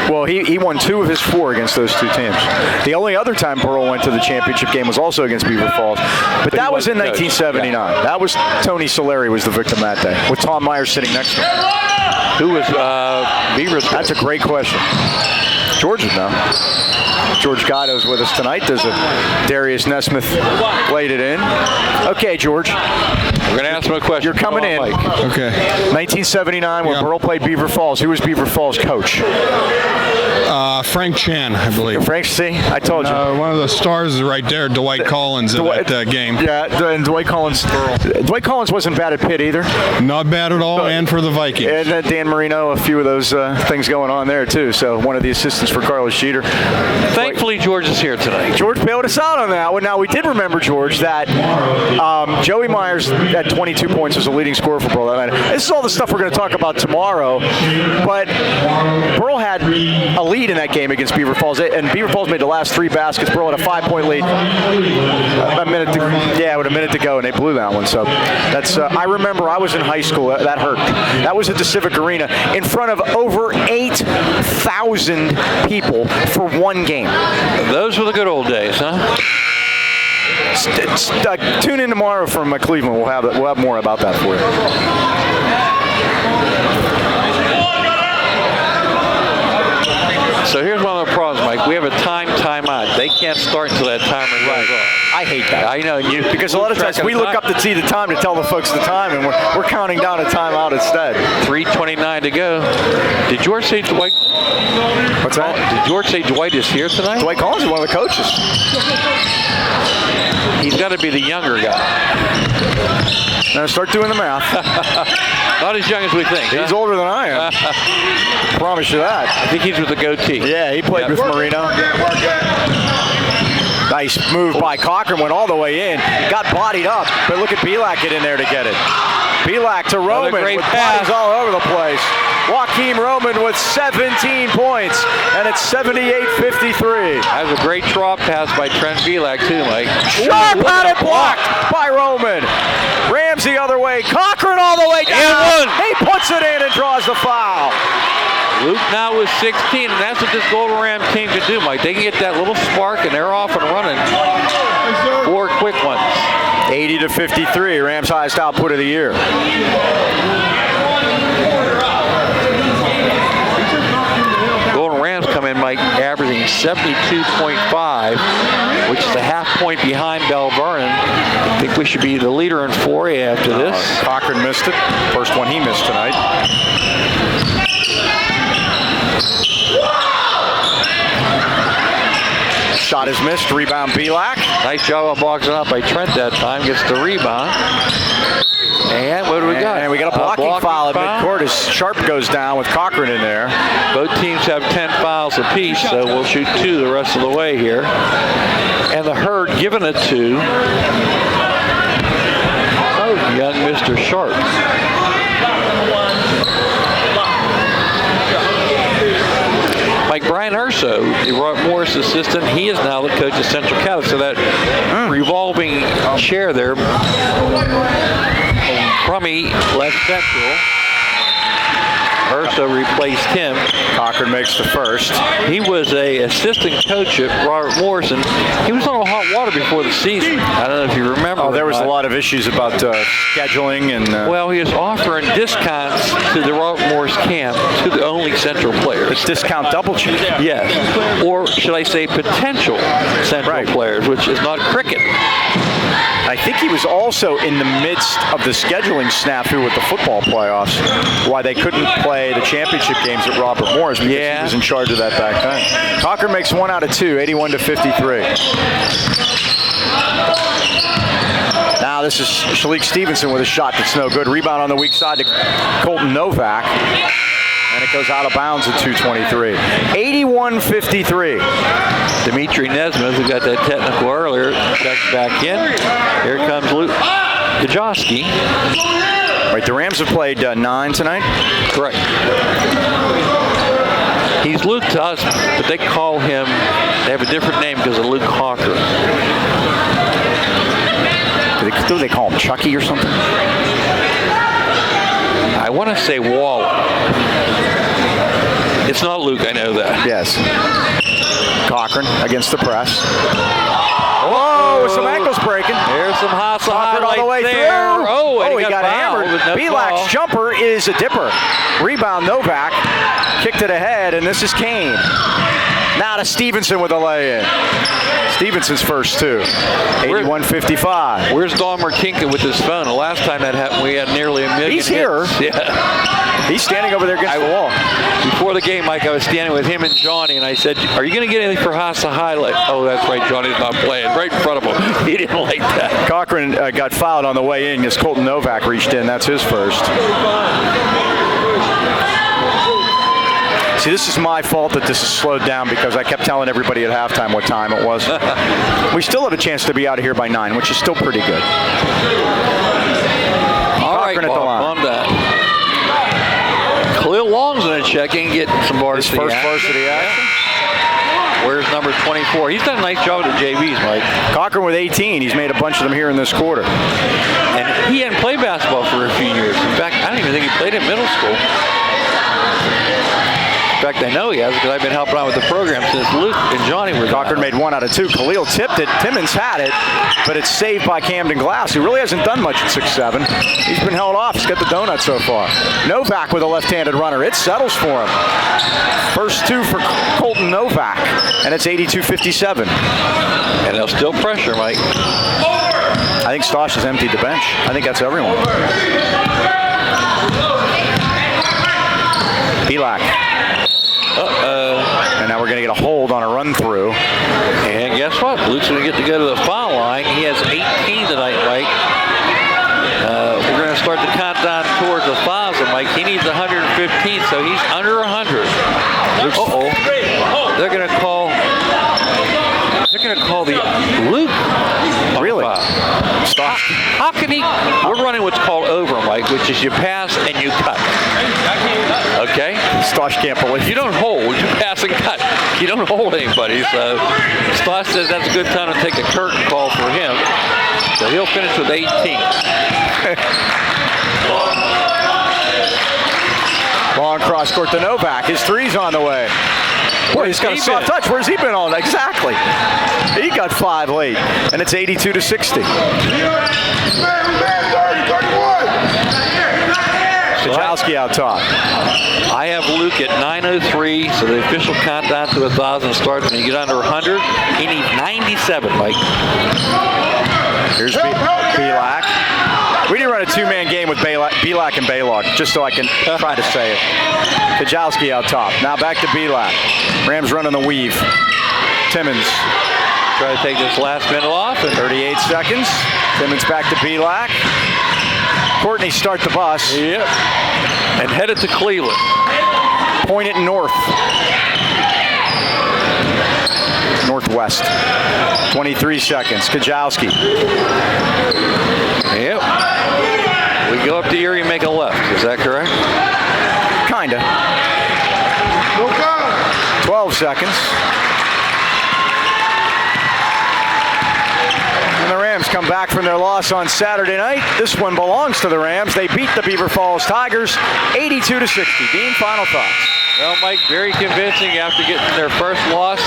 Well, he won 2 of his 4 against those 2 teams. The only other time Burrell went to the championship game was also against Beaver Falls. But that was in 1979. Yeah. That was Tony Solari was the victim that day, with Tom Myers sitting next to him. Who was Beaver's? That's a great question. George would know. George Gatto's with us tonight. There's a Darius Nesmith laid it in. Okay, George. We're going to ask him a question. You're coming in. Okay. 1979 when Burrell played Beaver Falls. Who was Beaver Falls coach? Frank Chan, I believe. Frank, see? I told you. One of the stars is right there, Dwight Collins in that game. Yeah, and Dwight Collins. Dwight Collins wasn't bad at Pitt either. Not bad at all, and for the Vikings. And Dan Marino, a few of those things going on there, too. So one of the assistants for Carlos Jeter. Thankfully, George is here tonight. George bailed us out on that one. Now, we did remember, George, that Joey Myers at 22 points was the leading scorer for Burrell that night. This is all the stuff we're going to talk about tomorrow. But Burrell had a lead in that game against Beaver Falls, and Beaver Falls made the last 3 baskets. Burrell had a 5-point lead. With a minute to go, and they blew that one. So that's. I remember I was in high school. That hurt. That was at the Civic Arena in front of over 8,000 people for one game. Those were the good old days, huh? Tune in tomorrow from Cleveland. We'll have more about that for you. So here's one of the problems, Mike. We have a timeout. They can't start until that timer goes off. I hate that. I know. Because a lot of times we look up to see the time to tell the folks the time, and we're counting down a timeout instead. 3:29 to go. Did George say Dwight? What's that? Did George say Dwight is here tonight? Dwight Collins is one of the coaches. He's got to be the younger guy. Now start doing the math. Not as young as we think. He's older than I am. Promise you that. I think he's with the goatee. Yeah, he played with Marino. Nice move by Cochran, went all the way in. Got bodied up, but look at Belak get in there to get it. Belak to Roman with bodies all over the place. Joaquim Roman with 17 points, and it's 78-53. That was a great drop pass by Trent Belak, too, Mike. Sharp had it blocked by Roman. Rams the other way. Cochran all the way down. He puts it in and draws the foul. Luke now with 16, and that's what this Golden Ram team can do, Mike. They can get that little spark, and they're off and running. 4 quick ones. 80-53, Rams' highest output of the year. Golden Rams come in, Mike, averaging 72.5, which is a half point behind Bell Vernon. I think we should be the leader in 4A after this. Cochran missed it. First one he missed tonight. Shot is missed. Rebound Belak. Nice job of boxing up by Trent that time. Gets the rebound. And what do we got? And we got a blocking foul at midcourt as Sharp goes down with Cochran in there. Both teams have 10 fouls apiece, so we'll shoot 2 the rest of the way here. And the Herd giving it to young Mr. Sharp. Like Brian Urso, the Roy Morris assistant, he is now the coach of Central Catholic. So that revolving chair there, Crummy left Central. Urso replaced him. Cochran makes the first. He was a assistant coach at Robert Morris, and he was on hot water before the season. I don't know if you remember. Oh, there was a lot of issues about scheduling and. Well, he was offering discounts to the Robert Morris camp to the only Central players. It's discount double check. Yes, or should I say potential Central players, which is not cricket. I think he was also in the midst of the scheduling snafu with the football playoffs, why they couldn't play the championship games at Robert Morris because he was in charge of that back then. Cochran makes 1 out of 2, 81-53. Now this is Shalik Stevenson with a shot that's no good. Rebound on the weak side to Colton Novak. And it goes out of bounds at 2:23. 81-53. Dimitri Nesmith, who got that technical earlier, checks back in. Here comes Luke Gajowski. Right, the Rams have played 9 tonight? Correct. He's Luke to us, but they call him, they have a different name because of Luke Hawker. Do they call him Chucky or something? I want to say Waller. It's not Luke, I know that. Yes. Cochran against the press. Oh, some ankles breaking. There's some hustle Cochran all the way there. through. Oh, and he got hammered. No Belak's jumper is a dipper. Rebound Novak. Kicked it ahead, and this is Kane. Now to Stevenson with a lay-in. Stevenson's first 2. 81-55. Where's Don Martinka with his phone? The last time that happened, we had nearly 1 million He's here. hits. Yeah. He's standing over there against the wall. Before the game, Mike, I was standing with him and Johnny, and I said, are you going to get anything for Hasa highlight? Oh, that's right, Johnny's not playing. Right in front of him. He didn't like that. Cochran got fouled on the way in as Colton Novak reached in. That's his first. See, this is my fault that this is slowed down because I kept telling everybody at halftime what time it was. We still have a chance to be out of here by 9, which is still pretty good. All right, Cochran at the line. On that. Khalil Long's going to check in, get some varsity His first varsity action. Where's number 24? He's done a nice job with the JVs, Mike. Cochran with 18. He's made a bunch of them here in this quarter. And he hadn't played basketball for a few years. In fact, I don't even think he played in middle school. In fact, I know he has because I've been helping out with the program since Luke and Johnny were gone. Cochran made 1 out of 2. Khalil tipped it. Timmons had it, but it's saved by Camden Glass, who really hasn't done much at 6'7". He's been held off. He's got the donut so far. Novak with a left-handed runner. It settles for him. First 2 for Colton Novak, and it's 82-57. And they'll still pressure, Mike. I think Stosh has emptied the bench. I think that's everyone. Pavlik. And now we're going to get a hold on a run-through. And guess what? Luke's going to get to go to the foul line. He has 18 tonight, Mike. We're going to start the countdown towards the 1,000, Mike. He needs 115, so he's under 100. Uh-oh. They're going to call the Luke. Really? How can he? We're running what's called over, Mike, which is you pass and you cut. Okay? Stosh can't believe You don't hold, you pass and cut. You don't hold anybody. So Stosh says that's a good time to take a curtain call for him. So he'll finish with 18. Long cross court to Novak. His 3's on the way. Boy, he's got a soft touch. Where's he been on? Exactly. He got 5 late, and it's 82-60. Kajowski out top. I have Luke at 9:03, so the official countdown to 1,000 starts when you get under 100. He needs 97, Mike. Here's Belak. We didn't run a 2-man game with Belak and Baylog, just so I can try to say it. Kajowski out top. Now back to Belak. Rams running the weave. Timmons. Try to take this last minute off. And 38 seconds. Timmons back to Belak. Courtney start the bus. Yep. And headed to Cleveland. Point it north. Northwest. 23 seconds. Kajowski. Yep. We go up to Erie and make a left. Is that correct? Kinda. 12 seconds. And the Rams come back from their loss on Saturday night. This one belongs to the Rams. They beat the Beaver Falls Tigers 82-60. Dean, final thoughts. Well, Mike, very convincing after getting their first loss.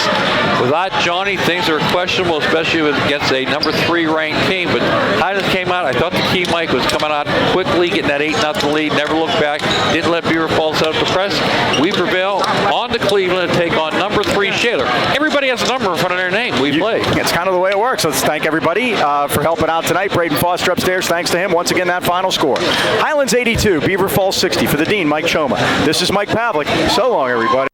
Without Johnny, things are questionable, especially against a number 3 ranked team. But Highlands came out. I thought the key, Mike, was coming out quickly, getting that 8-0 lead, never looked back, didn't let Beaver Falls out the press. We prevail on to Cleveland to take on number 3 Shaler. Everybody has a number in front of their name. We play. It's kind of the way it works. Let's thank everybody for helping out tonight. Braden Foster upstairs, thanks to him. Once again, that final score. Highlands 82, Beaver Falls 60. For the Dean, Mike Choma. This is Mike Pavlik. So long, everybody.